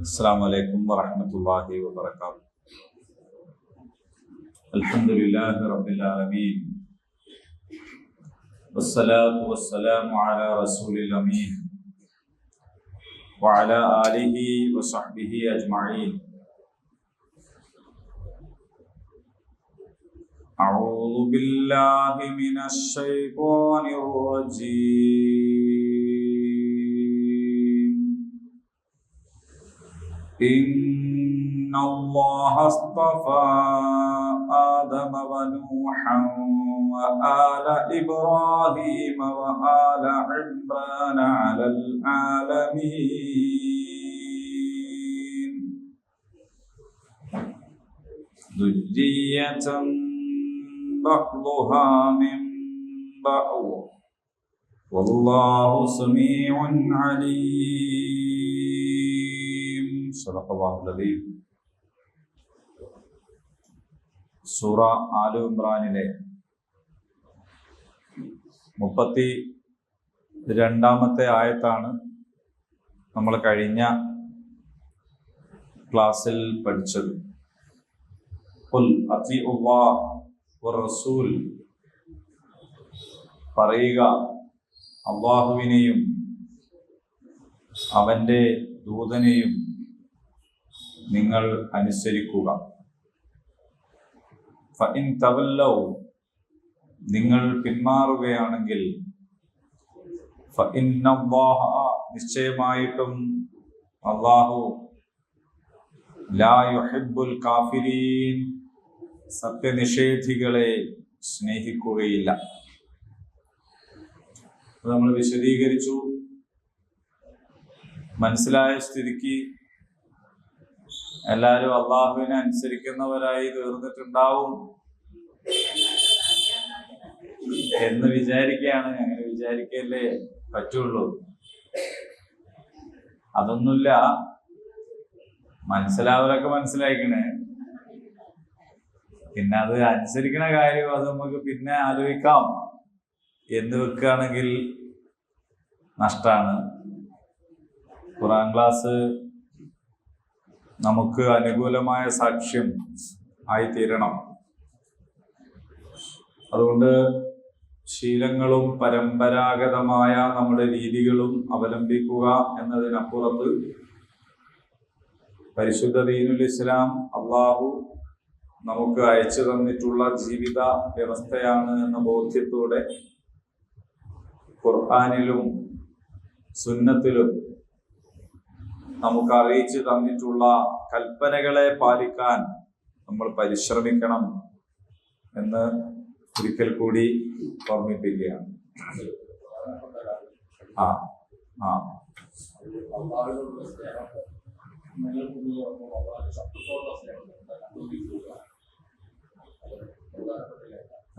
السلام عليكم ورحمة الله وبركاته. الحمد لله رب العالمين والصلاة والسلام على رسول الأمين وعلى آله وصحبه أجمعين. أعوذ بالله من الشيطان الرجيم. إن الله اصطفى آدم ونوحا وآل إبراهيم وآل عمران على العالمين ذرية بعضها من بعض والله سميع عليم. صدق الله العظيم. സൂറ ആലു ഇമ്രാനിലെ 32ാമത്തെ ആയത്താണ് നമ്മൾ കഴിഞ്ഞ ക്ലാസ്സിൽ പഠിച്ചത്. ഖുൽ അത്തിഉല്ലാഹ് വറസൂൽ, പറയുക അല്ലാഹുവിനെയും അവന്റെ ദൂതനെയും നിങ്ങൾ അനുസരിക്കുക. ഫഇൻ തവല്ലൗ, നിങ്ങൾ പിന്മാറുകയാണെങ്കിൽ, ഫഇന്നല്ലാഹ, നിശ്ചയമായിട്ടും അല്ലാഹു, ലാ യുഹിബ്ബുൽ കാഫിരീൻ, സത്യനിഷേധികളെ സ്നേഹിക്കുകയില്ല. അത് നമ്മൾ വിശദീകരിച്ചു. മനസ്സിലായ സ്ഥിതിക്ക് എല്ലാവരും അള്ളാഹുവിനെ അനുസരിക്കുന്നവരായി തീർന്നിട്ടുണ്ടാവും എന്ന് വിചാരിക്കുകയാണ്. അങ്ങനെ വിചാരിക്കല്ലേ പറ്റുള്ളൂ. അതൊന്നുമില്ല. മനസ്സിലാവലൊക്കെ മനസ്സിലാക്കണേ. പിന്നെ അത് അനുസരിക്കണ കാര്യം അത് നമുക്ക് പിന്നെ ആലോചിക്കാം എന്ന് വെക്കുകയാണെങ്കിൽ നഷ്ടാണ്. ഖുർആൻ ക്ലാസ് നമുക്ക് അനുകൂലമായ സാക്ഷ്യം ആയിത്തീരണം. അതുകൊണ്ട് ശീലങ്ങളും പരമ്പരാഗതമായ നമ്മുടെ രീതികളും അവലംബിക്കുക എന്നതിനപ്പുറത്ത് പരിശുദ്ധ ദീനുൽ ഇസ്ലാം അള്ളാഹു നമുക്ക് അയച്ചു തന്നിട്ടുള്ള ജീവിത വ്യവസ്ഥയാണ് എന്ന ബോധ്യത്തോടെ ഖുർആനിലും സുന്നത്തിലും നമുക്ക് അറിയിച്ചു തന്നിട്ടുള്ള കൽപ്പനകളെ പാലിക്കാൻ നമ്മൾ പരിശ്രമിക്കണം എന്ന് ഒരിക്കൽ കൂടി ഓർമ്മിപ്പിക്കുകയാണ്.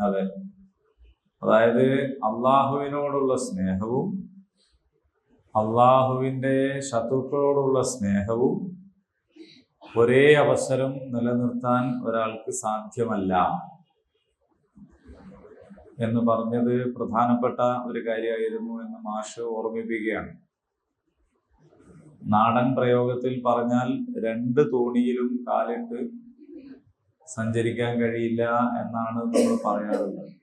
അതെ, അതായത് അള്ളാഹുവിനോടുള്ള സ്നേഹവും അള്ളാഹുവിൻ്റെ ശത്രുക്കളോടുള്ള സ്നേഹവും ഒരേ അവസരം നിലനിർത്താൻ ഒരാൾക്ക് സാധ്യമല്ല എന്ന് പറഞ്ഞത് പ്രധാനപ്പെട്ട ഒരു കാര്യമായിരുന്നു എന്ന് മാഷ് ഓർമ്മിപ്പിക്കുകയാണ്. നാടൻ പ്രയോഗത്തിൽ പറഞ്ഞാൽ 2 തോണിയിലും കാലിട്ട് സഞ്ചരിക്കാൻ കഴിയില്ല എന്നാണ് നമ്മൾ പറയാറുള്ളത്.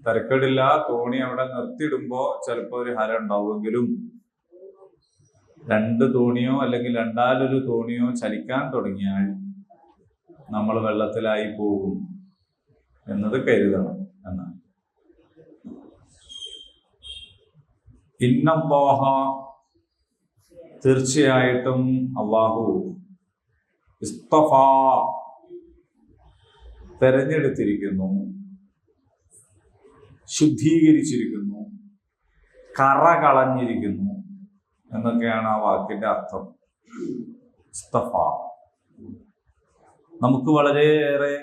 തരക്കേടില്ല, തോണി അവിടെ നിർത്തിയിടുമ്പോ ചിലപ്പോൾ ഒരു ഹരം ഉണ്ടാവുമെങ്കിലും 2 തോണിയോ അല്ലെങ്കിൽ 2-1 തോണിയോ ചലിക്കാൻ തുടങ്ങിയാൽ നമ്മൾ വെള്ളത്തിലായി പോകും എന്നത് കരുതണം എന്നാണ്. ഇന്നല്ലാഹ, തീർച്ചയായിട്ടും അല്ലാഹു, ഇസ്തഫാ, തെരഞ്ഞെടുത്തിരിക്കുന്നു, ശുദ്ധീകരിച്ചിരിക്കുന്നു, കറ കളഞ്ഞിരിക്കുന്നു എന്നൊക്കെയാണ് ആ വാക്കിന്റെ അർത്ഥം. ഇസ്തഫ നമുക്ക് വളരെയേറെ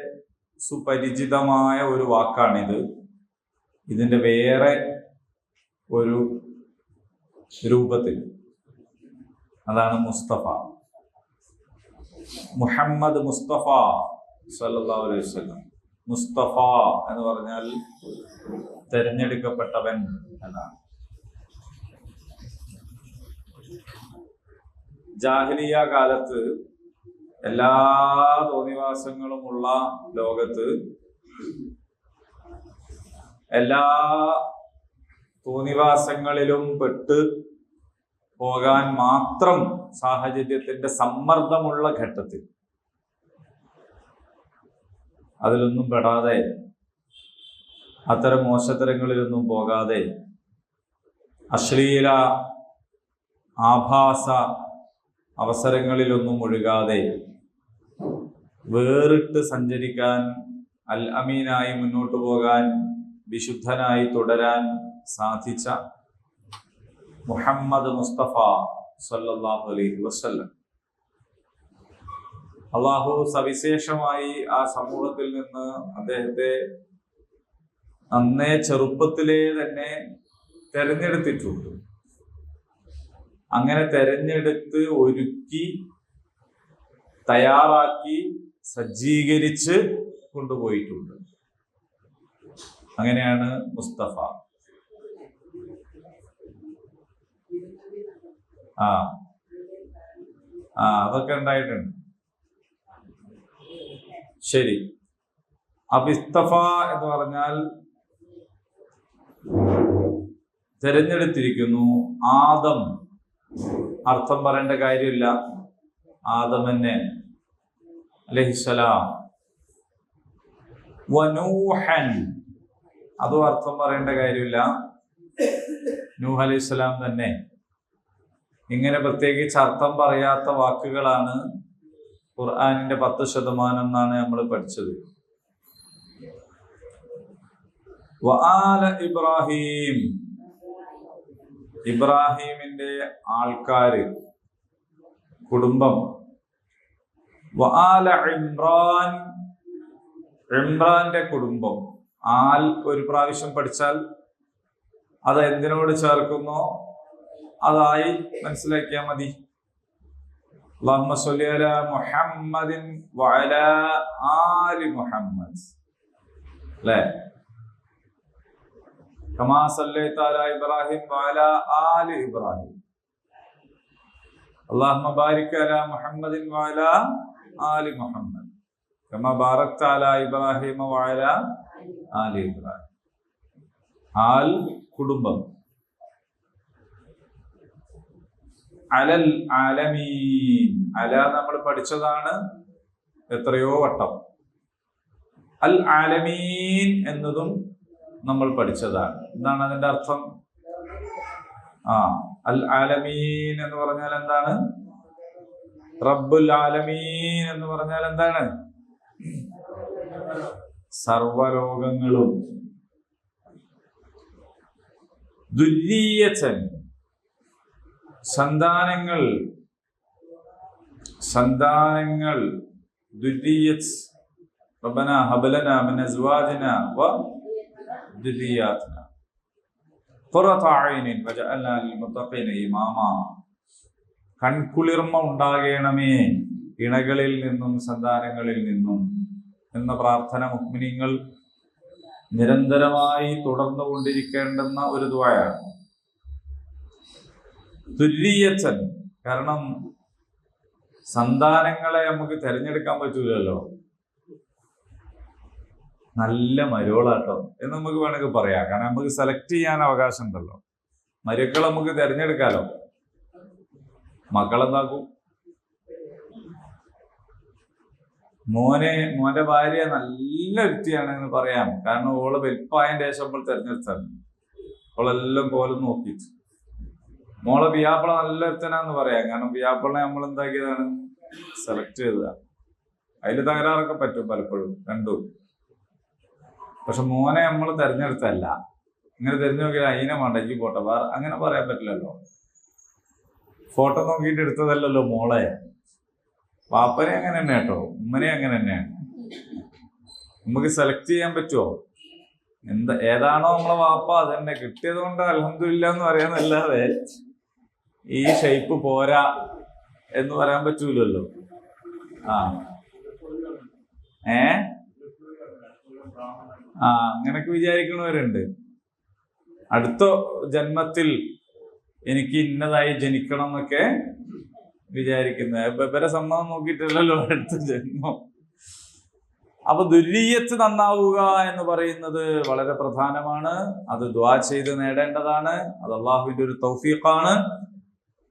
സുപരിചിതമായ ഒരു വാക്കാണിത്. ഇതിന്റെ വേറെ ഒരു രൂപത്തിൽ, അതാണ് മുസ്തഫ. മുഹമ്മദ് മുസ്തഫ സല്ലല്ലാഹു അലൈഹി വസല്ലം. മുസ്തഫ എന്ന് പറഞ്ഞാൽ തെരഞ്ഞെടുക്കപ്പെട്ടവൻ എന്നാണ്. ജാഹിലിയ കാലത്ത് എല്ലാ തോന്നിവാസങ്ങളുമുള്ള ലോകത്ത് എല്ലാ തോന്നിവാസങ്ങളിലും പെട്ട് പോകാൻ മാത്രം സാഹചര്യത്തിന്റെ സമ്മർദ്ദമുള്ള ഘട്ടത്തിൽ അതിലൊന്നും പെടാതെ, അത്തരം മോശത്തരങ്ങളിലൊന്നും പോകാതെ, അശ്ലീല ആഭാസ അവസരങ്ങളിലൊന്നും ഒഴുകാതെ വേറിട്ട് സഞ്ചരിക്കാൻ, അൽ അമീനായി മുന്നോട്ടു പോകാൻ, വിശുദ്ധനായി തുടരാൻ സാധിച്ച മുഹമ്മദ് മുസ്തഫ സല്ലല്ലാഹു അലൈഹി വസല്ലം അള്ളാഹു സവിശേഷമായി ആ സമൂഹത്തിൽ നിന്ന് അദ്ദേഹത്തെ അന്നേ ചെറുപ്പത്തിലേ തന്നെ തെരഞ്ഞെടുത്തിട്ടുണ്ട്. അങ്ങനെ തെരഞ്ഞെടുത്ത് ഒരുക്കി തയ്യാറാക്കി സജ്ജീകരിച്ച് കൊണ്ടുപോയിട്ടുണ്ട്. അങ്ങനെയാണ് മുസ്തഫ. അതൊക്കെ ഉണ്ടായിട്ടുണ്ട്. ശരി. അപ്പൊ ഇസ്തഫ എന്ന് പറഞ്ഞാൽ തിരഞ്ഞെടുത്തിരിക്കുന്നു. ആദം അർത്ഥം പറയേണ്ട കാര്യമില്ല, ആദമന്നെ അലൈഹിസ്സലാം. വനൂഹൻ അതും അർത്ഥം പറയേണ്ട കാര്യമില്ല, നൂഹ് അലൈഹിസ്സലാം തന്നെ. ഇങ്ങനെ പ്രത്യേകിച്ച് അർത്ഥം പറയാത്ത വാക്കുകളാണ് ഖുർആനിന്റെ 10% എന്നാണ് നമ്മൾ പഠിച്ചത്. വആല ഇബ്രാഹിം, ഇബ്രാഹിമിന്റെ ആൾക്കാര്, കുടുംബം. വആല ഇമ്രാൻ, ഇമ്രാന്റെ കുടുംബം. ആൽ ഒരു പ്രാവശ്യം പഠിച്ചാൽ അത് എന്തിനോട് ചേർക്കുന്നോ അതായി മനസ്സിലാക്കിയാൽ മതി. അല്ലാഹുമ്മ സ്വല്ലി അലാ മുഹമ്മദിൻ വഅലാ ആലി മുഹമ്മദ്, അല്ലേ? കമാ സല്ലൈത അലാ ഇബ്രാഹിം വഅലാ ആലി ഇബ്രാഹിം. അല്ലാഹുമ്മ ബാരിക് അലാ മുഹമ്മദിൻ വഅലാ ആലി മുഹമ്മദ് കമാ ബാറക്ത അലാ ഇബ്രാഹിം വഅലാ ആലി ഇബ്രാഹിം. ആൽ കുടുംബം. അലൽ ആലമീൻ, അല നമ്മൾ പഠിച്ചതാണ് എത്രയോ വട്ടം. അൽ ആലമീൻ എന്നതും നമ്മൾ പഠിച്ചതാണ്. എന്താണ് അതിന്റെ അർത്ഥം? അൽ ആലമീൻ എന്ന് പറഞ്ഞാൽ എന്താണ്? റബ്ബുൽ ആലമീൻ എന്ന് പറഞ്ഞാൽ എന്താണ്? സർവലോകങ്ങളും. ദുര്രിയതൻ, സന്താനങ്ങൾ, സന്താനങ്ങൾ. ദുര്രിയത്ത്, റബ്ബനാ ഹബ് ലനാ മിൻ അസ്വാജിനാ വ ദുര്രിയാതിനാ ഖുറത അയ്നിൻ വജഅൽനാ ലിൽ മുത്തഖീന ഇമാമാ. കൺകുളിർമ ഉണ്ടാകണമേ ഇണകളിൽ നിന്നും സന്താനങ്ങളിൽ നിന്നും എന്ന പ്രാർത്ഥന മുഅ്മിനീങ്ങൾ നിരന്തരമായി തുടർന്നുകൊണ്ടിരിക്കേണ്ടുന്ന ഒരു ദുആയാണ്. ദുര്രിയത്തൻ, കാരണം സന്താനങ്ങളെ നമുക്ക് തിരഞ്ഞെടുക്കാൻ പറ്റൂലല്ലോ. നല്ല മരുവളാട്ടോ എന്ന് നമുക്ക് വേണമെങ്കിൽ പറയാം. കാരണം നമുക്ക് സെലക്ട് ചെയ്യാൻ അവകാശം ഉണ്ടല്ലോ. മരുക്കളെ നമുക്ക് തിരഞ്ഞെടുക്കാലോ. മക്കളെന്താക്കും? മോന്റെ ഭാര്യ നല്ല വ്യക്തിയാണെന്ന് പറയാം. കാരണം ഓള് വെൽപ്പായതിന്റെ ശേഷം നമ്മൾ തിരഞ്ഞെടുത്താണ്. ഓളെല്ലാം പോലെ നോക്കിയിട്ട്. മോളെ ബിയാപ്പിള നല്ല ഒരുത്തനാന്ന് പറയാം. കാരണം ബിയാപ്പിളെ നമ്മൾ എന്താക്കിയതാണ്? സെലക്ട് ചെയ്തതാണ്. അതിൽ തകരാറൊക്കെ പറ്റും പലപ്പോഴും, രണ്ടും. പക്ഷെ മോനെ നമ്മൾ തിരഞ്ഞെടുത്തല്ല. ഇങ്ങനെ തിരഞ്ഞു നോക്കിയാൽ അതിനെ വേണ്ട, ഈ ഫോട്ടോ വേറെ അങ്ങനെ പറയാൻ പറ്റില്ലല്ലോ. ഫോട്ടോ നോക്കിയിട്ട് എടുത്തതല്ലല്ലോ മോളെ. പാപ്പനെ അങ്ങനെ തന്നെ കേട്ടോ, ഉമ്മനെ അങ്ങനെ തന്നെയാണ്. നമുക്ക് സെലക്ട് ചെയ്യാൻ പറ്റുമോ? ഏതാണോ നമ്മളെ വാപ്പ അത് തന്നെ കിട്ടിയത് കൊണ്ട് അൽഹംദുലില്ലാ എന്ന് പറയാന്നല്ലാതെ ഈ ഷേപ്പ് പോരാ എന്ന് പറയാൻ പറ്റൂലല്ലോ. അങ്ങനൊക്കെ വിചാരിക്കണവരുണ്ട്. അടുത്ത ജന്മത്തിൽ എനിക്ക് ഇന്നതായി ജനിക്കണം എന്നൊക്കെ വിചാരിക്കുന്നത്. ഇവരെ സമ്മതം നോക്കിയിട്ടല്ലല്ലോ അടുത്ത ജന്മം. അപ്പൊ ദുരിയത്ത് നന്നാവുക എന്ന് പറയുന്നത് വളരെ പ്രധാനമാണ്. അത് ദുആ ചെയ്ത് നേടേണ്ടതാണ്. അത് അള്ളാഹുവിന്റെ ഒരു തൗഫീഖാണ്.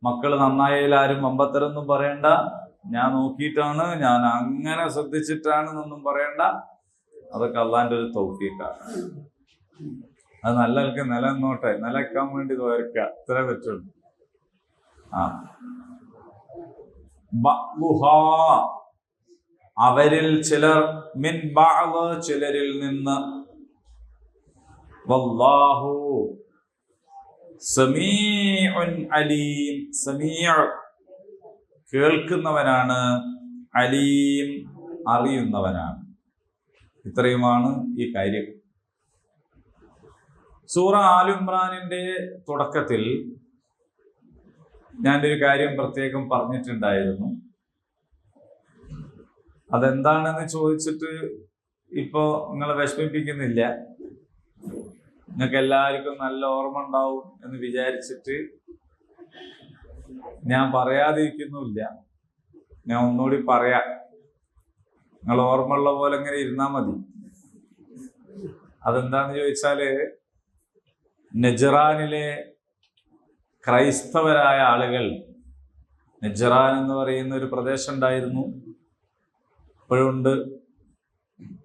മക്കള് നന്നായാൽ ആരും അമ്പത്തരൊന്നും പറയണ്ട, ഞാൻ നോക്കിയിട്ടാണ്, ഞാൻ അങ്ങനെ ശ്രദ്ധിച്ചിട്ടാണ് എന്നൊന്നും പറയണ്ട. അതൊക്കെ അള്ളാഹിന്റെ ഒരു തൗഫീഖാണ്. അത് നല്ലവർക്ക് നിലനിന്നോട്ടെ, നിലനിൽക്കാൻ വേണ്ടി തോർക്കുക, അത്രേ പറ്റുള്ളൂ. അവരിൽ ചിലർ, മിൻ ബഅദ് ചിലരിൽ നിന്ന്, വല്ലാഹു സമീഉൻ അലീം, സമീഉ കേൾക്കുന്നവനാണ്, അലീം അറിയുന്നവനാണ്. ഇത്രയുമാണ് ഈ കാര്യം. സൂറ ആൽ ഇംറാനിന്റെ തുടക്കത്തിൽ ഞാനൊരു കാര്യം പ്രത്യേകം പറഞ്ഞിട്ടുണ്ടായിരുന്നു. അതെന്താണെന്ന് ചോദിച്ചിട്ട് ഇപ്പോ നിങ്ങളെ വിഷമിപ്പിക്കുന്നില്ല. നിങ്ങൾക്ക് എല്ലാവർക്കും നല്ല ഓർമ്മ ഉണ്ടാവും എന്ന് വിചാരിച്ചിട്ട് ഞാൻ പറയാതിരിക്കുന്നുമില്ല. ഞാൻ ഒന്നുകൂടി പറയാം. നിങ്ങൾ ഓർമ്മ ഉള്ള പോലെ ഇങ്ങനെ ഇരുന്നാ മതി. അതെന്താന്ന് ചോദിച്ചാല്, നജ്റാനിലെ ക്രൈസ്തവരായ ആളുകൾ, നജ്റാൻ എന്ന് പറയുന്ന ഒരു പ്രദേശം ഉണ്ടായിരുന്നു, ഇപ്പോഴുണ്ട്.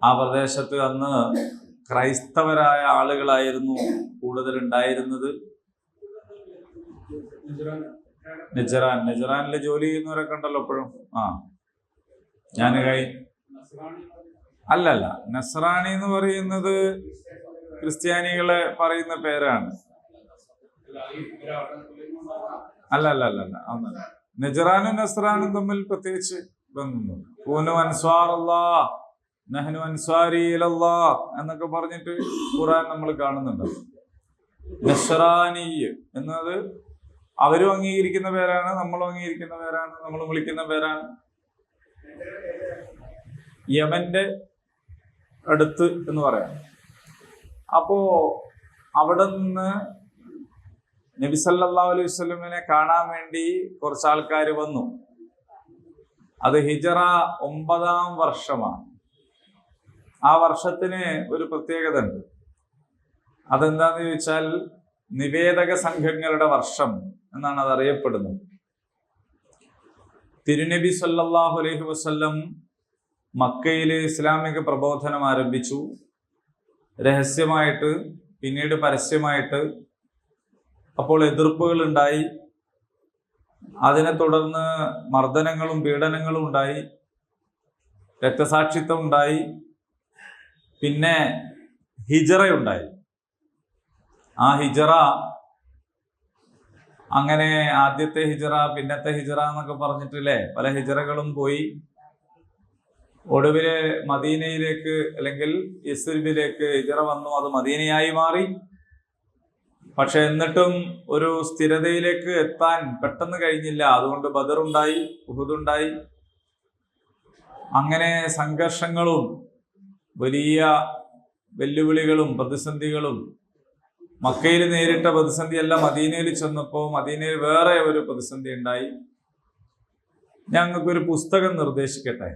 ആ പ്രദേശത്ത് അന്ന് ക്രൈസ്തവരായ ആളുകളായിരുന്നു കൂടുതൽ ഉണ്ടായിരുന്നത്. നജ്റാനിൽ ജോലി ചെയ്യുന്നവരൊക്കെ ഉണ്ടല്ലോ ഇപ്പോഴും. ഞാൻ അല്ലല്ല, നസ്രാണി എന്ന് പറയുന്നത് ക്രിസ്ത്യാനികളെ പറയുന്ന പേരാണ്. അല്ലല്ല, ഒന്നല്ല. നജ്റാനും നസ്രാനും തമ്മിൽ പ്രത്യേകിച്ച് ബന്ധമൊന്നും. കൂനു അൻസ്വാറല്ലാഹ് നഹ്നു അൻസ്വാരി ഇലല്ലാഹ് എന്നൊക്കെ പറഞ്ഞിട്ട് ഖുർആൻ നമ്മൾ കാണുന്നുണ്ട്. നസ്രാനി എന്നത് അവരും അംഗീകരിക്കുന്ന പേരാണ്, നമ്മളും അംഗീകരിക്കുന്ന പേരാണ്, നമ്മൾ വിളിക്കുന്ന പേരാണ്. യമന്റെ അടുത്ത് എന്ന് പറയാം. അപ്പോ അവിടെ നിന്ന് നബി സല്ലല്ലാഹു അലൈഹി വസല്ലമിനെ കാണാൻ വേണ്ടി കുറച്ച് ആൾക്കാർ വന്നു. അത് ഹിജറ 9-ാം വർഷമാണ്. ആ വർഷത്തിന് ഒരു പ്രത്യേകത ഉണ്ട്. അതെന്താന്ന് ചോദിച്ചാൽ നിവേദക സംഘങ്ങളുടെ വർഷം എന്നാണ് അത് അറിയപ്പെടുന്നത്. തിരുനബി സല്ലല്ലാഹു അലൈഹി വസല്ലം മക്കയിൽ ഇസ്ലാമിക പ്രബോധനം ആരംഭിച്ചു. രഹസ്യമായിട്ട്, പിന്നീട് പരസ്യമായിട്ട്. അപ്പോൾ എതിർപ്പുകൾ ഉണ്ടായി. അതിനെ തുടർന്ന് മർദ്ദനങ്ങളും പീഡനങ്ങളും ഉണ്ടായി, രക്തസാക്ഷിത്വം ഉണ്ടായി, പിന്നെ ഹിജറയുണ്ടായി. ആ ഹിജറ അങ്ങനെ ആദ്യത്തെ ഹിജറ, പിന്നത്തെ ഹിജറ എന്നൊക്കെ പറഞ്ഞിട്ടില്ലേ, പല ഹിജറകളും പോയി. ഒടുവില് മദീനയിലേക്ക് അല്ലെങ്കിൽ യസ്രിബിലേക്ക് ഹിജറ വന്നു. അത് മദീനയായി മാറി. പക്ഷെ എന്നിട്ടും ഒരു സ്ഥിരതയിലേക്ക് എത്താൻ പെട്ടെന്ന് കഴിഞ്ഞില്ല. അതുകൊണ്ട് ബദറുണ്ടായി, ഉഹുദുണ്ടായി. അങ്ങനെ സംഘർഷങ്ങളും വലിയ വെല്ലുവിളികളും പ്രതിസന്ധികളും. മക്കയിൽ നേരിട്ട പ്രതിസന്ധിയല്ല, മദീനയിൽ ചെന്നപ്പോൾ മദീനയിൽ വേറെ ഒരു പ്രതിസന്ധി ഉണ്ടായി. ഞങ്ങൾക്കൊരു പുസ്തകം നിർദ്ദേശിക്കട്ടെ,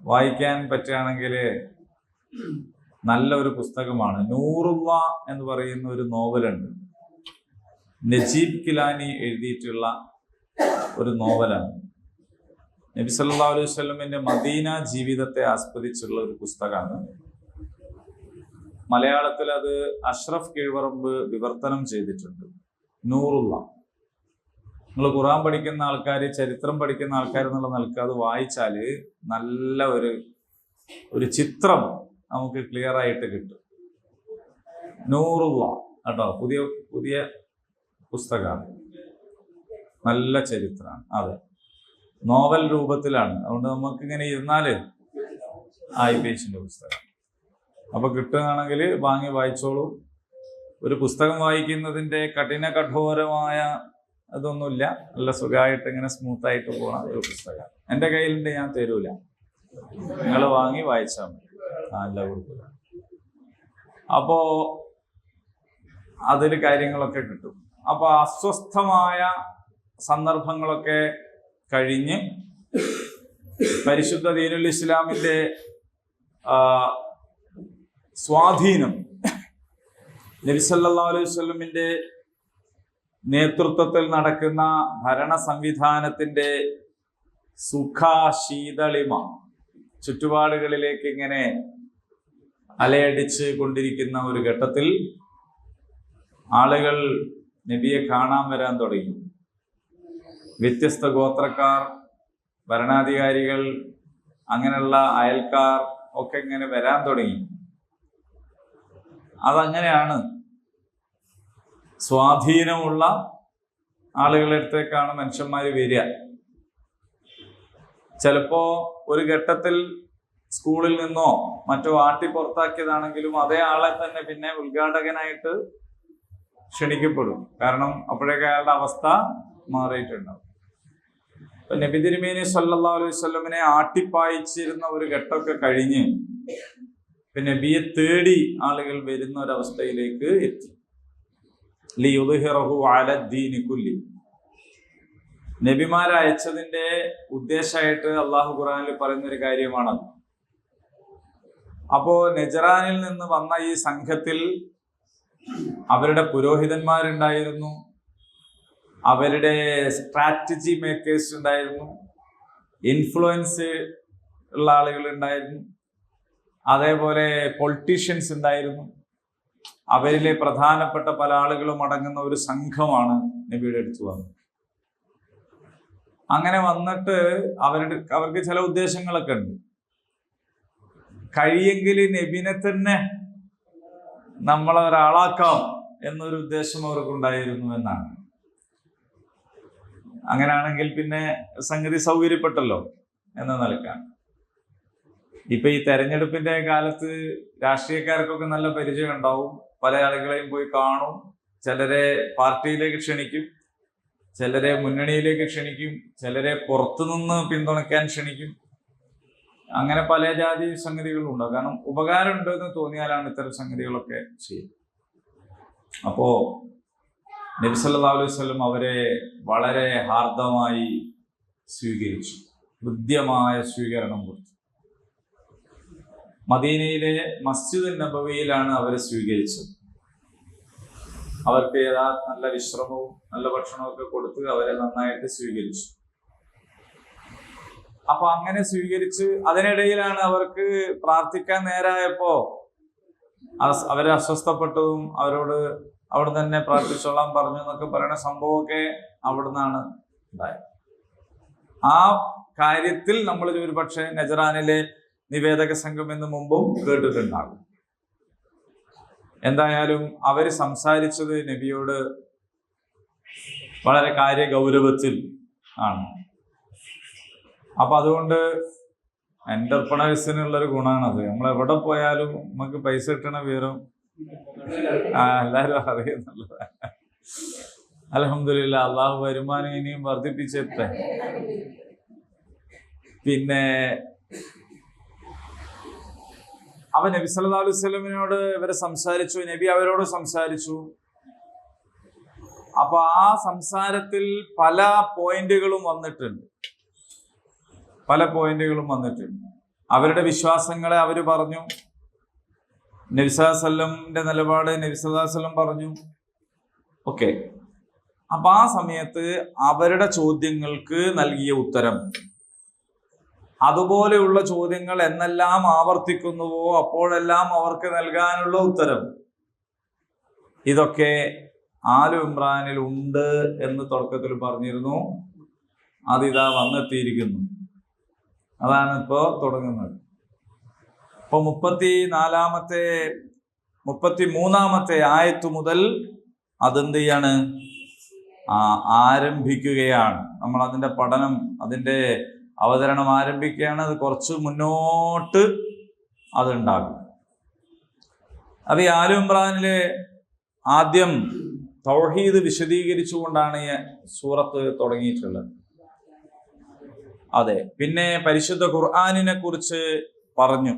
വായിക്കാൻ പറ്റുകയാണെങ്കിൽ നല്ല ഒരു പുസ്തകമാണ്. നൂറുള്ള എന്ന് പറയുന്ന ഒരു നോവലുണ്ട്. നജീബ് കിലാനി എഴുതിയിട്ടുള്ള ഒരു നോവലാണ്. നബി സല്ലല്ലാഹു അലൈഹി വസല്ലമിന്റെ മദീന ജീവിതത്തെ ആസ്പദിച്ചുള്ള ഒരു പുസ്തകമാണ്. മലയാളത്തിൽ അത് അഷ്റഫ് കീഴ്വറമ്പ് വിവർത്തനം ചെയ്തിട്ടുണ്ട്. നൂറുള്ള. നിങ്ങൾ ഖുർആൻ പഠിക്കുന്ന ആൾക്കാർ, ചരിത്രം പഠിക്കുന്ന ആൾക്കാർ എന്നുള്ള നിലക്ക് അത് വായിച്ചാൽ നല്ല ഒരു ചിത്രം നമുക്ക് ക്ലിയർ ആയിട്ട് കിട്ടും. നൂറുള്ള കേട്ടോ, പുതിയ പുസ്തകമാണ്. നല്ല ചരിത്രമാണ്. അതെ, നോവൽ രൂപത്തിലാണ്. അതുകൊണ്ട് നമുക്ക് ഇങ്ങനെ ഇരുന്നാല് പേജിന്റെ പുസ്തകം അപ്പൊ കിട്ടുകയാണെങ്കിൽ വാങ്ങി വായിച്ചോളൂ. ഒരു പുസ്തകം വായിക്കുന്നതിന്റെ കഠോരമായ അതൊന്നുമില്ല. നല്ല സുഖമായിട്ട് ഇങ്ങനെ സ്മൂത്തായിട്ട് പോകണ ഒരു പുസ്തകം എൻ്റെ കയ്യിലുണ്ട്, ഞാൻ തരൂല. നിങ്ങൾ വാങ്ങി വായിച്ചാൽ മതി. നല്ല കുഴപ്പമില്ല. അപ്പോ അതിൽ കാര്യങ്ങളൊക്കെ കിട്ടും. അപ്പൊ അസ്വസ്ഥമായ സന്ദർഭങ്ങളൊക്കെ കഴിഞ്ഞ് പരിശുദ്ധ ദീനുൽ ഇസ്ലാമിന്റെ സ്വാധീനം നബി സല്ലല്ലാഹു അലൈഹി വസല്ലമിന്റെ നേതൃത്വത്തിൽ നടക്കുന്ന ഭരണ സംവിധാനത്തിന്റെ സുഖശീതളിമ ചുറ്റുപാടുകളിലേക്ക് ഇങ്ങനെ അലയടിച്ച് കൊണ്ടിരിക്കുന്ന ഒരു ഘട്ടത്തിൽ ആളുകൾ നബിയെ കാണാൻ വരാൻ തുടങ്ങി. വ്യത്യസ്ത ഗോത്രക്കാർ, ഭരണാധികാരികൾ, അങ്ങനെയുള്ള അയൽക്കാർ ഒക്കെ ഇങ്ങനെ വരാൻ തുടങ്ങി. അതങ്ങനെയാണ്. സ്വാധീനമുള്ള ആളുകളുടെ അടുത്തേക്കാണ് മനുഷ്യന്മാർ വരിക. ചിലപ്പോ ഒരു ഘട്ടത്തിൽ സ്കൂളിൽ നിന്നോ മറ്റോ ആട്ടി പുറത്താക്കിയതാണെങ്കിലും അതേ ആളെ തന്നെ പിന്നെ ഉദ്ഘാടകനായിട്ട് ക്ഷണിക്കപ്പെടും. കാരണം അപ്പോഴേക്ക് അയാളുടെ അവസ്ഥ മാറിയിട്ടുണ്ടാവും. ഇപ്പൊ നബി തിരുമേനി സല്ലല്ലാഹു അലൈഹി വസല്ലമിനെ ആട്ടിപ്പായിച്ചിരുന്ന ഒരു ഘട്ടമൊക്കെ കഴിഞ്ഞ് പിന്നെ നബിയെ തേടി ആളുകൾ വരുന്ന ഒരവസ്ഥയിലേക്ക് എത്തി. ലിയുദ്ഹിറഹു അലദ്ദീനി കുല്ലി. നബിമാരെ അയച്ചതിന്റെ ഉദ്ദേശമായിട്ട് അള്ളാഹു ഖുർആനിൽ പറയുന്നൊരു കാര്യമാണത്. അപ്പോ നജറാനിൽ നിന്ന് വന്ന ഈ സംഘത്തിൽ അവരുടെ പുരോഹിതന്മാരുണ്ടായിരുന്നു, അവരുടെ സ്ട്രാറ്റജി മേക്കേഴ്സ് ഉണ്ടായിരുന്നു, ഇൻഫ്ലുവൻസ് ഉള്ള ആളുകൾ ഉണ്ടായിരുന്നു, അതേപോലെ പൊളിറ്റീഷ്യൻസ് ഉണ്ടായിരുന്നു. അവരിലെ പ്രധാനപ്പെട്ട പല ആളുകളും അടങ്ങുന്ന ഒരു സംഘമാണ് നബിയുടെ അടുത്ത് വന്നത്. അങ്ങനെ വന്നിട്ട് അവർക്ക് ചില ഉദ്ദേശങ്ങളൊക്കെ ഉണ്ട്. കഴിയെങ്കിൽ നബിനെ തന്നെ നമ്മളെ ഒരാളാക്കാം എന്നൊരു ഉദ്ദേശം അവർക്കുണ്ടായിരുന്നു എന്നാണ്. അങ്ങനെയാണെങ്കിൽ പിന്നെ സംഗതി സൗകര്യപ്പെട്ടല്ലോ എന്ന നിലക്കാണ്. ഇപ്പൊ ഈ തെരഞ്ഞെടുപ്പിന്റെ കാലത്ത് രാഷ്ട്രീയക്കാർക്കൊക്കെ നല്ല പരിചയം ഉണ്ടാവും. പല ആളുകളെയും പോയി കാണും. ചിലരെ പാർട്ടിയിലേക്ക് ക്ഷണിക്കും, ചിലരെ മുന്നണിയിലേക്ക് ക്ഷണിക്കും, ചിലരെ പുറത്തുനിന്ന് പിന്തുണയ്ക്കാൻ ക്ഷണിക്കും. അങ്ങനെ പല ജാതി സംഗതികളും ഉണ്ടാവും. കാരണം ഉപകാരം ഉണ്ടെന്ന് തോന്നിയാലാണ് ഇത്തരം സംഗതികളൊക്കെ ചെയ്യുന്നത്. അപ്പോ നബി സല്ലല്ലാഹു അലൈഹി വസല്ലം അവരെ വളരെ ഹാർദമായി സ്വീകരിച്ചു. ഹൃദ്യമായ സ്വീകരണം കൊടുത്തു. മദീനയിലെ മസ്ജിദ് നബവിയിലാണ് അവരെ സ്വീകരിച്ചത്. അവർക്ക് നല്ല വിശ്രമവും നല്ല ഭക്ഷണവും ഒക്കെ കൊടുത്ത് അവരെ നന്നായിട്ട് സ്വീകരിച്ചു. അപ്പൊ അങ്ങനെ സ്വീകരിച്ച് അതിനിടയിലാണ് അവർക്ക് പ്രാർത്ഥിക്കാൻ നേരായപ്പോ അവരെ അസ്വസ്ഥപ്പെട്ടതും അവരോട് അവിടെ തന്നെ പ്രാർത്ഥിച്ചോളാൻ പറഞ്ഞു എന്നൊക്കെ പറയുന്ന സംഭവമൊക്കെ അവിടെ നിന്നാണ് ഉണ്ടായത്. ആ കാര്യത്തിൽ നമ്മൾ ഒരു പക്ഷേ നജറാനിലെ നിവേദക സംഘം എന്ന് മുമ്പും കേട്ടിട്ടുണ്ടാകും. എന്തായാലും അവര് സംസാരിച്ചത് നബിയോട് വളരെ കാര്യഗൗരവത്തിൽ ആണ്. അപ്പൊ അതുകൊണ്ട് എന്റർപ്രണേഴ്സിനുള്ളൊരു ഗുണമാണത്. നമ്മൾ എവിടെ പോയാലും നമുക്ക് പൈസ കിട്ടണ വിവരം എല്ലാരും അറിയുന്നുള്ളത്. അൽഹംദുലില്ലാ, അള്ളാഹു വരുമാനം ഇനിയും വർദ്ധിപ്പിച്ചെത്തേ. പിന്നെ അവൻ നബി സല്ലല്ലാഹു അലൈഹി വസല്ലമിനോട് ഇവരെ സംസാരിച്ചു, നബി അവരോട് സംസാരിച്ചു. അപ്പൊ ആ സംസാരത്തിൽ പല പോയിന്റുകളും വന്നിട്ടുണ്ട്. അവരുടെ വിശ്വാസങ്ങളെ അവര് പറഞ്ഞു. നബി സല്ലല്ലാഹു അലൈഹി വസല്ലമിന്റെ നിലപാട് നബി സല്ലല്ലാഹു അലൈഹി വസല്ലം പറഞ്ഞു. ഓക്കെ. അപ്പൊ ആ സമയത്ത് അവരുടെ ചോദ്യങ്ങൾക്ക് നൽകിയ ഉത്തരം, അതുപോലെയുള്ള ചോദ്യങ്ങൾ എന്നെല്ലാം ആവർത്തിക്കുന്നുവോ അപ്പോഴെല്ലാം അവർക്ക് നൽകാനുള്ള ഉത്തരം, ഇതൊക്കെ ആലു ഇമ്രാനിൽ ഉണ്ട് എന്ന് തുടക്കത്തിൽ പറഞ്ഞിരുന്നു. അതിതാ വന്നെത്തിയിരിക്കുന്നു. അതാണ് ഇപ്പോ തുടങ്ങുന്നത്. ഇപ്പൊ 33-ാമത്തെ ആയത്ത് മുതൽ അതെന്ത് ചെയ്യാണ്, ആരംഭിക്കുകയാണ്. നമ്മൾ അതിന്റെ പഠനം, അതിന്റെ അവതരണം ആരംഭിക്കുകയാണ്. അത് കുറച്ച് മുന്നോട്ട് അതുണ്ടാകും. അപ്പൊ ഈ ആലു ഇമ്രാനിലെ ആദ്യം തൗഹീദ് വിശദീകരിച്ചുകൊണ്ടാണ് ഈ സൂറത്ത് തുടങ്ങിയിട്ടുള്ളത്. അതെ, പിന്നെ പരിശുദ്ധ ഖുർആനിനെ കുറിച്ച് പറഞ്ഞു.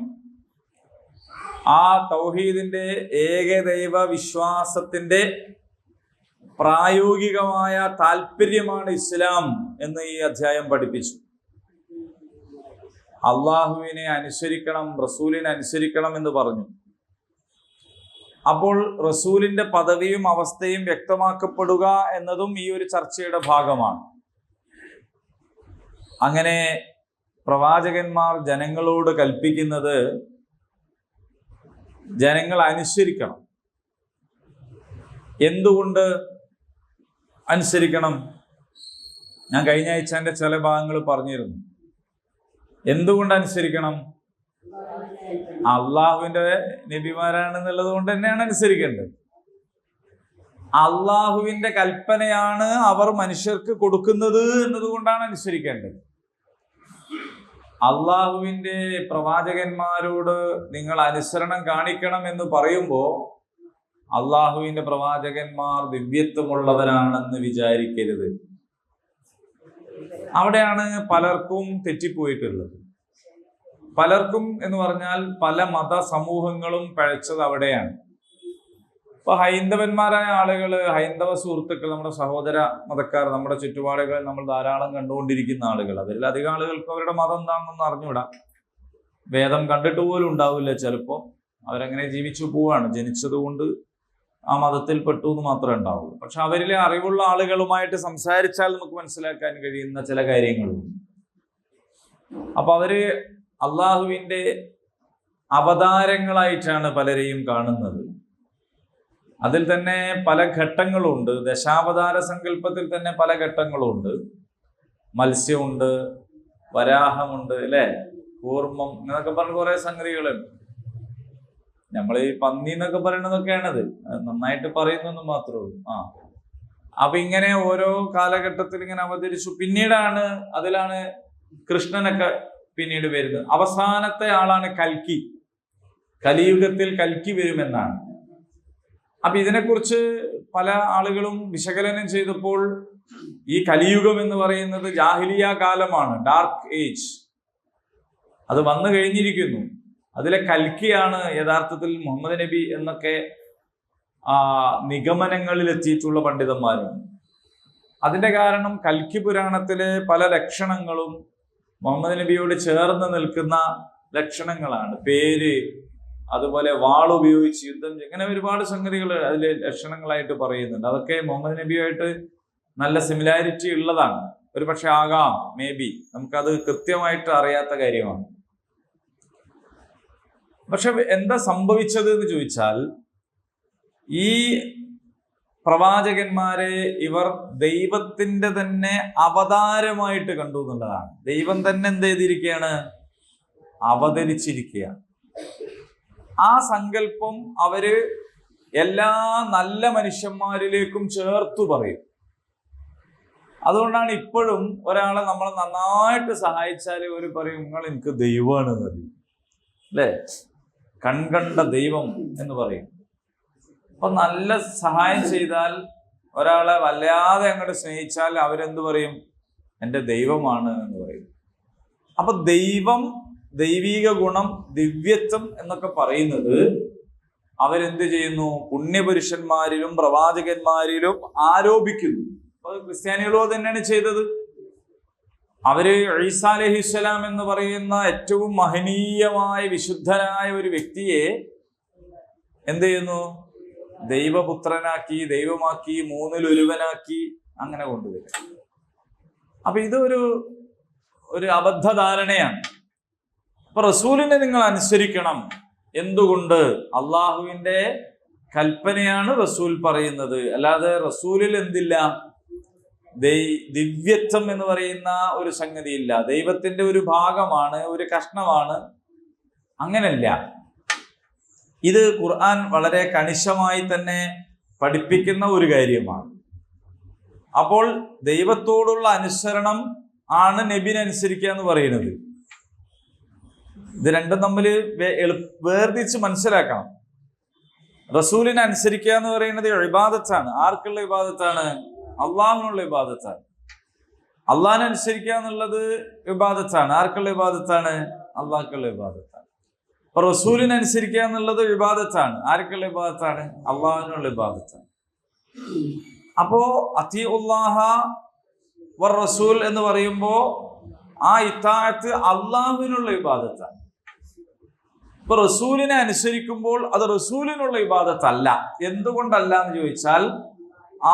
ആ തൗഹീദിന്റെ ഏകദൈവ വിശ്വാസത്തിന്റെ പ്രായോഗികമായ താല്പര്യമാണ് ഇസ്ലാം എന്ന് ഈ അധ്യായം പഠിപ്പിച്ചു. അള്ളാഹുവിനെ അനുസരിക്കണം, റസൂലിനെ അനുസരിക്കണം എന്ന് പറഞ്ഞു. അപ്പോൾ റസൂലിന്റെ പദവിയും അവസ്ഥയും വ്യക്തമാക്കപ്പെടുക എന്നതും ഈ ഒരു ചർച്ചയുടെ ഭാഗമാണ്. അങ്ങനെ പ്രവാചകന്മാർ ജനങ്ങളോട് കൽപ്പിക്കുന്നത് ജനങ്ങൾ അനുസരിക്കണം. എന്തുകൊണ്ട് അനുസരിക്കണം? ഞാൻ കഴിഞ്ഞ ആഴ്ച എൻ്റെ ചില ഭാഗങ്ങൾ പറഞ്ഞിരുന്നു. എന്തുകൊണ്ട് അനുസരിക്കണം? അള്ളാഹുവിന്റെ നബിമാരാണെന്നുള്ളത് കൊണ്ട് തന്നെയാണ് അനുസരിക്കേണ്ടത്. അള്ളാഹുവിന്റെ കൽപ്പനയാണ് അവർ മനുഷ്യർക്ക് കൊടുക്കുന്നത് എന്നതുകൊണ്ടാണ് അനുസരിക്കേണ്ടത്. അള്ളാഹുവിന്റെ പ്രവാചകന്മാരോട് നിങ്ങൾ അനുസരണം കാണിക്കണം എന്ന് പറയുമ്പോൾ അള്ളാഹുവിന്റെ പ്രവാചകന്മാർ ദിവ്യത്വമുള്ളവരാണെന്ന് വിചാരിക്കരുത്. അവിടെയാണ് പലർക്കും തെറ്റിപ്പോയിട്ടുള്ളത്. പലർക്കും എന്ന് പറഞ്ഞാൽ പല മത സമൂഹങ്ങളും പഴച്ചത് അവിടെയാണ്. ഇപ്പൊ ഹൈന്ദവന്മാരായ ആളുകള്, ഹൈന്ദവ സുഹൃത്തുക്കൾ, നമ്മുടെ സഹോദര മതക്കാർ, നമ്മുടെ ചുറ്റുപാടുകളിൽ നമ്മൾ ധാരാളം കണ്ടുകൊണ്ടിരിക്കുന്ന ആളുകൾ, അതിൽ അധികം ആളുകൾക്ക് അവരുടെ മതം എന്താണെന്നൊന്നും അറിഞ്ഞുകൂടാ. വേദം കണ്ടിട്ട് പോലും ഉണ്ടാവില്ല. ചിലപ്പോൾ അവരങ്ങനെ ജീവിച്ചു പോവാണ്. ജനിച്ചതുകൊണ്ട് ആ മതത്തിൽ പെട്ടു എന്ന് മാത്രമേ ഉണ്ടാവുള്ളൂ. പക്ഷെ അവരിലെ അറിവുള്ള ആളുകളുമായിട്ട് സംസാരിച്ചാൽ നമുക്ക് മനസ്സിലാക്കാൻ കഴിയുന്ന ചില കാര്യങ്ങളുണ്ട്. അപ്പൊ അവര് അള്ളാഹുവിന്റെ അവതാരങ്ങളായിട്ടാണ് പലരെയും കാണുന്നത്. അതിൽ തന്നെ പല ഘട്ടങ്ങളുണ്ട്. ദശാവതാര സങ്കല്പത്തിൽ തന്നെ പല ഘട്ടങ്ങളുണ്ട്. മത്സ്യമുണ്ട്, വരാഹമുണ്ട്, അല്ലെ, കൂർമ്മം, എന്നൊക്കെ പറഞ്ഞ കുറെ സംഗതികളുണ്ട്. നമ്മൾ ഈ പന്നി എന്നൊക്കെ പറയുന്നതൊക്കെയാണത്. നന്നായിട്ട് പറയുന്നെന്ന് മാത്രമേ ഉള്ളൂ. അപ്പൊ ഇങ്ങനെ ഓരോ കാലഘട്ടത്തിൽ ഇങ്ങനെ അവതരിച്ചു. പിന്നീടാണ് അതിലാണ് കൃഷ്ണനൊക്കെ പിന്നീട് വരുന്നത്. അവസാനത്തെ ആളാണ് കൽക്കി. കലിയുഗത്തിൽ കൽക്കി വരുമെന്നാണ്. അപ്പൊ ഇതിനെക്കുറിച്ച് പല ആളുകളും വിശകലനം ചെയ്തപ്പോൾ ഈ കലിയുഗം എന്ന് പറയുന്നത് ജാഹിലിയ കാലമാണ്, ഡാർക്ക് ഏജ്. അത് വന്നു കഴിഞ്ഞിരിക്കുന്നു. അതിലെ കൽക്കിയാണ് യഥാർത്ഥത്തിൽ മുഹമ്മദ് നബി എന്നൊക്കെ നിഗമനങ്ങളിൽ എത്തിയിട്ടുള്ള പണ്ഡിതന്മാരുണ്ട്. അതിന്റെ കാരണം കൽക്കി പുരാണത്തിലെ പല ലക്ഷണങ്ങളും മുഹമ്മദ് നബിയോട് ചേർന്ന് നിൽക്കുന്ന ലക്ഷണങ്ങളാണ്. പേര്, അതുപോലെ വാളുപയോഗിച്ച് യുദ്ധം, ഇങ്ങനെ ഒരുപാട് സംഗതികൾ അതിൽ ലക്ഷണങ്ങളായിട്ട് പറയുന്നുണ്ട്. അതൊക്കെ മുഹമ്മദ് നബിയുമായിട്ട് നല്ല സിമിലാരിറ്റി ഉള്ളതാണ്. ഒരു പക്ഷെ ആകാം, മേ ബി, നമുക്കത് കൃത്യമായിട്ട് അറിയാത്ത കാര്യമാണ്. പക്ഷെ എന്താ സംഭവിച്ചത് എന്ന് ചോദിച്ചാൽ, ഈ പ്രവാചകന്മാരെ ഇവർ ദൈവത്തിന്റെ തന്നെ അവതാരമായിട്ട് കണ്ടു എന്നുള്ളതാണ്. ദൈവം തന്നെ എന്ത് ചെയ്തിരിക്കുകയാണ്? അവതരിച്ചിരിക്കുകയാണ്. ആ സങ്കല്പം അവര് എല്ലാ നല്ല മനുഷ്യന്മാരിലേക്കും ചേർത്തു പറയും. അതുകൊണ്ടാണ് ഇപ്പോഴും ഒരാളെ നമ്മൾ നന്നായിട്ട് സഹായിച്ചാൽ ഒരു പറയും, നിങ്ങൾ എനിക്ക് ദൈവമാണ് മതി, അല്ലേ, കൺകണ്ട ദൈവം എന്ന് പറയും. അപ്പൊ നല്ല സഹായം ചെയ്താൽ, ഒരാളെ വല്ലാതെ അങ്ങോട്ട് സ്നേഹിച്ചാൽ അവരെന്ത് പറയും? എൻ്റെ ദൈവമാണ് എന്ന് പറയും. അപ്പൊ ദൈവം, ദൈവീക ഗുണം, ദിവ്യത്വം എന്നൊക്കെ പറയുന്നത് അവരെന്ത് ചെയ്യുന്നു? പുണ്യപുരുഷന്മാരിലും പ്രവാചകന്മാരിലും ആരോപിക്കുന്നു. അപ്പൊ ക്രിസ്ത്യാനികളോ തന്നെയാണ് ചെയ്തത്. അവര് ഈസാ അലൈഹിസ്സലാം എന്ന് പറയുന്ന ഏറ്റവും മഹനീയമായ വിശുദ്ധനായ ഒരു വ്യക്തിയെ എന്ത് ചെയ്യുന്നു? ദൈവപുത്രനാക്കി, ദൈവമാക്കി, മൂന്നിലൊരുവനാക്കി അങ്ങനെ കൊണ്ടുവരും. അപ്പൊ ഇതൊരു അബദ്ധധാരണയാണ്. അപ്പൊ റസൂലിനെ നിങ്ങൾ അനുസരിക്കണം. എന്തുകൊണ്ട്? അള്ളാഹുവിന്റെ കൽപ്പനയാണ് റസൂൽ പറയുന്നത്. അല്ലാതെ റസൂലിൽ എന്തില്ല? ദിവ്യത്വം എന്ന് പറയുന്ന ഒരു സംഗതിയില്ല. ദൈവത്തിന്റെ ഒരു ഭാഗമാണ്, ഒരു കഷ്ണമാണ്, അങ്ങനല്ല. ഇത് ഖുർആൻ വളരെ കണിശമായി തന്നെ പഠിപ്പിക്കുന്ന ഒരു കാര്യമാണ്. അപ്പോൾ ദൈവത്തോടുള്ള അനുസരണം ആണ് നബിനെ അനുസരിക്കുക എന്ന് പറയുന്നത്. ഇത് രണ്ടും തമ്മിൽ വേർതിരിച്ച് മനസ്സിലാക്കണം. റസൂലിനെ അനുസരിക്കുക എന്ന് പറയുന്നത് ഇബാദത്താണ്. ആർക്കുള്ള ഇബാദത്താണ്? അള്ളാഹുവിനുള്ള ഇബാദത്താണ്. അള്ളാഹിനെ അനുസരിക്കുക എന്നുള്ളത് ഇബാദത്താണ്. ആർക്കുള്ള ഇബാദത്താണ്? അള്ളാഹ്ക്കുള്ള ഇബാദത്താണ്. അപ്പൊ റസൂലിനെ അനുസരിക്കുക എന്നുള്ളത് ഇബാദത്താണ്. ആർക്കുള്ള ഇബാദത്താണ്? അള്ളാഹുവിനുള്ള ഇബാദത്താണ്. അപ്പോ അത്തിഉല്ലാഹ വർ റസൂൽ എന്ന് പറയുമ്പോ ആ ഇത്താഅത്ത് അള്ളാഹുവിനുള്ള ഇബാദത്താണ്. ഇപ്പൊ റസൂലിനെ അനുസരിക്കുമ്പോൾ അത് റസൂലിനുള്ള ഇബാദത്തല്ല. എന്തുകൊണ്ടല്ല എന്ന് ചോദിച്ചാൽ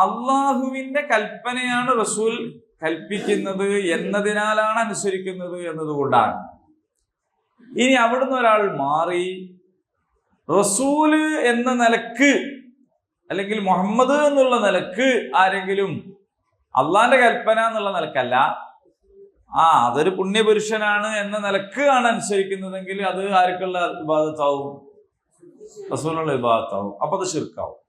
അള്ളാഹുവിന്റെ കൽപ്പനയാണ് റസൂൽ കൽപ്പിക്കുന്നത് എന്നതിനാലാണ് അനുസരിക്കുന്നത് എന്നതുകൊണ്ടാണ്. ഇനി അവിടുന്ന് ഒരാൾ മാറി റസൂല് എന്ന നിലക്ക് അല്ലെങ്കിൽ മുഹമ്മദ് എന്നുള്ള നിലക്ക് ആരെങ്കിലും അള്ളാന്റെ കൽപ്പന എന്നുള്ള നിലക്കല്ല, അതൊരു പുണ്യപുരുഷനാണ് എന്ന നിലക്ക് ആണ് അനുസരിക്കുന്നതെങ്കിൽ അത് ആർക്കുള്ള ഇബാദത്താവും? റസൂലുള്ള ഇബാദത്താവും. അപ്പൊ അത് ശിർക്കാവും.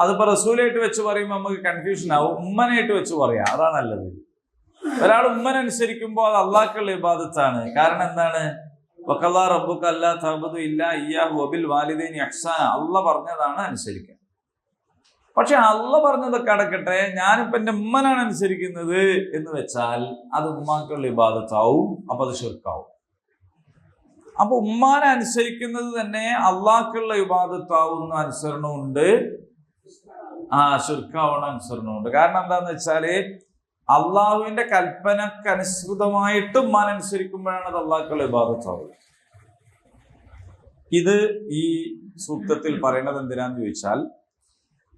അതിപ്പോ റസൂലായിട്ട് വെച്ച് പറയുമ്പോൾ നമുക്ക് കൺഫ്യൂഷൻ ആവും. ഉമ്മനായിട്ട് വെച്ച് പറയാം, അതാ നല്ലത്. ഒരാൾ ഉമ്മനനുസരിക്കുമ്പോൾ അത് അള്ളാഹ്ക്കുള്ള ഇബാദത്താണ്. കാരണം എന്താണ്? വഖദാ റബ്ബുക അല്ലാ തഅബുദു ഇല്ലാ ഇയ്യാഹു വബിൽ വാലിദൈനി ഇഹ്സാന, അള്ളാഹ് പറഞ്ഞതാണ് അനുസരിക്കുക. പക്ഷെ അള്ളാഹ് പറഞ്ഞതൊക്കെ അടക്കട്ടെ, ഞാനിപ്പോ എന്റെ ഉമ്മനാണ് അനുസരിക്കുന്നത് എന്ന് വെച്ചാൽ അത് ഉമ്മാക്കുള്ള ഇബാദത്താവും. അപ്പൊ അത് ശിർക്കാവും. അപ്പൊ ഉമ്മാനെ അനുസരിക്കുന്നത് തന്നെ അള്ളാഹ്ക്കുള്ള ഇബാദത്താവുന്ന അനുസരണമുണ്ട്, ശിർക്കാവുന്ന അനുസരണമുണ്ട്. കാരണം എന്താന്ന് വെച്ചാല് അള്ളാഹുവിന്റെ കൽപ്പനക്ക് അനുസൃതമായിട്ട് ഉമ്മാനെ അനുസരിക്കുമ്പോഴാണ് അത് അള്ളാഹ്ക്കുള്ള ഇബാദത്താവുക. ഇത് ഈ സൂക്തത്തിൽ പറയുന്നത് എന്തിനാന്ന് ചോദിച്ചാൽ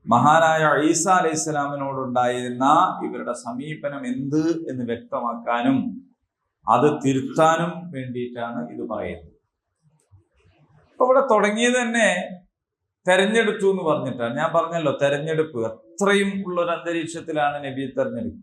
മഹാനായ ഈസാ അലൈഹിസ്സലാമിനോടുണ്ടായിരുന്ന ഇവരുടെ സമീപനം എന്ത് എന്ന് വ്യക്തമാക്കാനും അത് തിരുത്താനും വേണ്ടിയിട്ടാണ് ഇത് പറയുന്നത്. അപ്പൊ ഇവിടെ തുടങ്ങിയത് തന്നെ തെരഞ്ഞെടുത്തു എന്ന് പറഞ്ഞിട്ടാണ്. ഞാൻ പറഞ്ഞല്ലോ, തെരഞ്ഞെടുപ്പ് അത്രയും ഉള്ളൊരു അന്തരീക്ഷത്തിലാണ് നബിയെ തെരഞ്ഞെടുപ്പ്.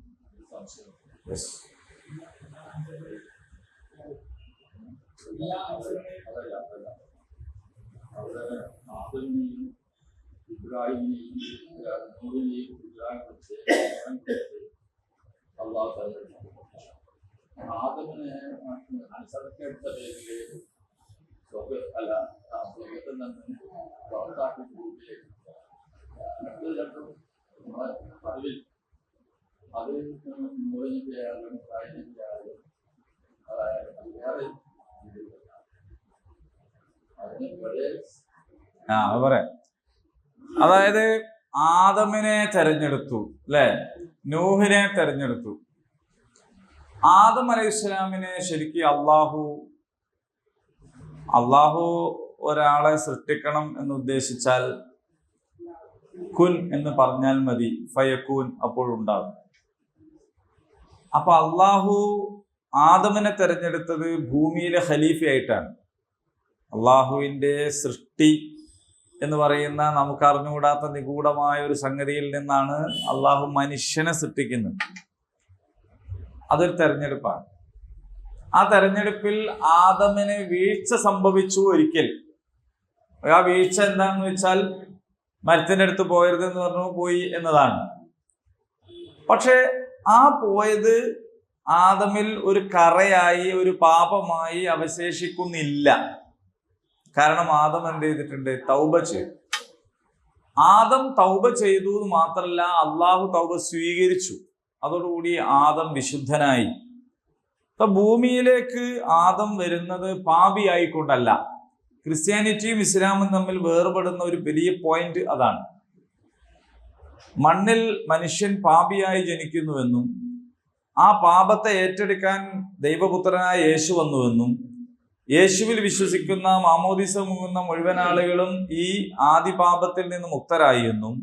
പറയാം. അതായത് ആദമിനെ തെരഞ്ഞെടുത്തു, അല്ലെ? നൂഹിനെ തെരഞ്ഞെടുത്തു. ആദം അലൈഹിസ്സലാമിനെ ശരിക്കും അള്ളാഹു ഒരാളെ സൃഷ്ടിക്കണം എന്ന് ഉദ്ദേശിച്ചാൽ കുൻ എന്ന് പറഞ്ഞാൽ മതി, ഫയക്കൂൻ, അപ്പോഴുണ്ടാകും. അപ്പൊ അള്ളാഹു ആദമിനെ തെരഞ്ഞെടുത്തത് ഭൂമിയിലെ ഖലീഫയായിട്ടാണ്. അള്ളാഹുവിന്റെ സൃഷ്ടി എന്ന് പറയുന്ന നമുക്ക് അറിഞ്ഞുകൂടാത്ത നിഗൂഢമായ ഒരു സംഗതിയിൽ നിന്നാണ് അള്ളാഹു മനുഷ്യനെ സൃഷ്ടിക്കുന്നത്. അതൊരു തെരഞ്ഞെടുപ്പാണ്. ആ തെരഞ്ഞെടുപ്പിൽ ആദമിന് വീഴ്ച സംഭവിച്ചു ഒരിക്കൽ. ആ വീഴ്ച എന്താണെന്ന് വെച്ചാൽ മരത്തിന്റെ അടുത്ത് പോയരുത് എന്ന് പറഞ്ഞു, പോയി എന്നതാണ്. പക്ഷെ ആ പോയത് ആദമിൽ ഒരു കറയായി, ഒരു പാപമായി അവശേഷിക്കുന്നില്ല. കാരണം ആദം എന്ത് ചെയ്തിട്ടുണ്ട്? തൗബ ചെയ്തു. ആദം തൗബ ചെയ്തു എന്ന് മാത്രമല്ല, അള്ളാഹു തൗബ സ്വീകരിച്ചു. അതോടുകൂടി ആദം വിശുദ്ധനായി. ഇപ്പൊ ഭൂമിയിലേക്ക് ആദം വരുന്നത് പാപിയായിക്കൊണ്ടല്ല. ക്രിസ്ത്യാനിറ്റിയും ഇസ്ലാമും തമ്മിൽ വേർപെടുന്ന ഒരു വലിയ പോയിന്റ് അതാണ്. മണ്ണിൽ മനുഷ്യൻ പാപിയായി ജനിക്കുന്നുവെന്നും ആ പാപത്തെ ഏറ്റെടുക്കാൻ ദൈവപുത്രനായ യേശു വന്നുവെന്നും യേശുവിൽ വിശ്വസിക്കുന്ന മാമോദീസ മുങ്ങുന്ന മുഴുവൻ ആളുകളും ഈ ആദി പാപത്തിൽ നിന്ന് മുക്തരായി എന്നും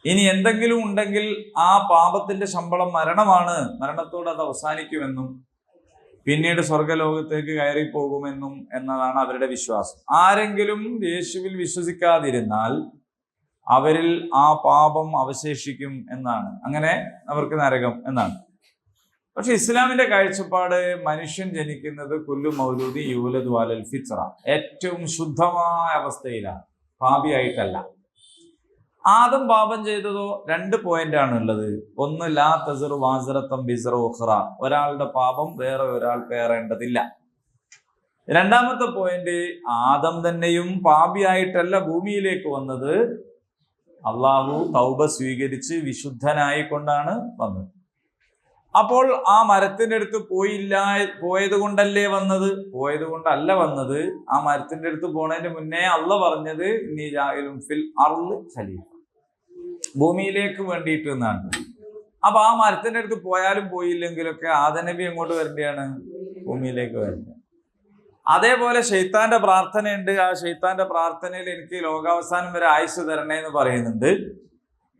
ഇനി എന്തെങ്കിലും ഉണ്ടെങ്കിൽ ആ പാപത്തിന്റെ ശമ്പളം മരണമാണ്, മരണത്തോടെ അത് അവസാനിക്കുമെന്നും പിന്നീട് സ്വർഗലോകത്തേക്ക് കയറിപ്പോകുമെന്നും എന്നതാണ് അവരുടെ വിശ്വാസം. ആരെങ്കിലും യേശുവിൽ വിശ്വസിക്കാതിരുന്നാൽ അവരിൽ ആ പാപം അവശേഷിക്കും എന്നാണ്. അങ്ങനെ അവർക്ക് നരകം എന്നാണ്. പക്ഷെ ഇസ്ലാമിന്റെ കാഴ്ചപ്പാട് മനുഷ്യൻ ജനിക്കുന്നത് കുല്ലു മൗലൂദി യൂലദു അലൽ ഫിത്ര, ഏറ്റവും ശുദ്ധമായ അവസ്ഥയിലാണ്, പാപിയായിട്ടല്ല. ആദം പാപം ചെയ്തതോ 2 പോയിന്റാണ് ഉള്ളത്. ഒന്ന്, ലാ തസിറു വാസിറത്തൻ ബിസ്റ ഉഖ്റ, ഒരാളുടെ പാപം വേറെ ഒരാൾ പേറേണ്ടതില്ല. രണ്ടാമത്തെ പോയിന്റ്, ആദം തന്നെയും പാപിയായിട്ടല്ല ഭൂമിയിലേക്ക് വന്നത്, അള്ളാഹു തൗബ സ്വീകരിച്ച് വിശുദ്ധനായിക്കൊണ്ടാണ് വന്നത്. അപ്പോൾ ആ മരത്തിന്റെ അടുത്ത് പോയത് കൊണ്ടല്ലേ വന്നത്? പോയത് കൊണ്ടല്ല വന്നത്. ആ മരത്തിന്റെ അടുത്ത് പോണതിന് മുന്നേ അള്ളാഹ് പറഞ്ഞത് ഇന്നീ ജാഇലുൻ ഫിൽ അർളി ഖലീഫ, ഭൂമിയിലേക്ക് വേണ്ടിയിട്ട് എന്നാണ്. അപ്പൊ ആ മരത്തിന്റെ അടുത്ത് പോയാലും പോയില്ലെങ്കിലൊക്കെ ആദം നബി എങ്ങോട്ട് വരേണ്ടതാണ്? ഭൂമിയിലേക്ക് വരേണ്ടത്. അതേപോലെ ശൈത്താന്റെ പ്രാർത്ഥനയുണ്ട്. ആ ശൈത്താന്റെ പ്രാർത്ഥനയിൽ എനിക്ക് ലോകാവസാനം വരെ ആയുസ് തരണേ എന്ന് പറയുന്നുണ്ട്.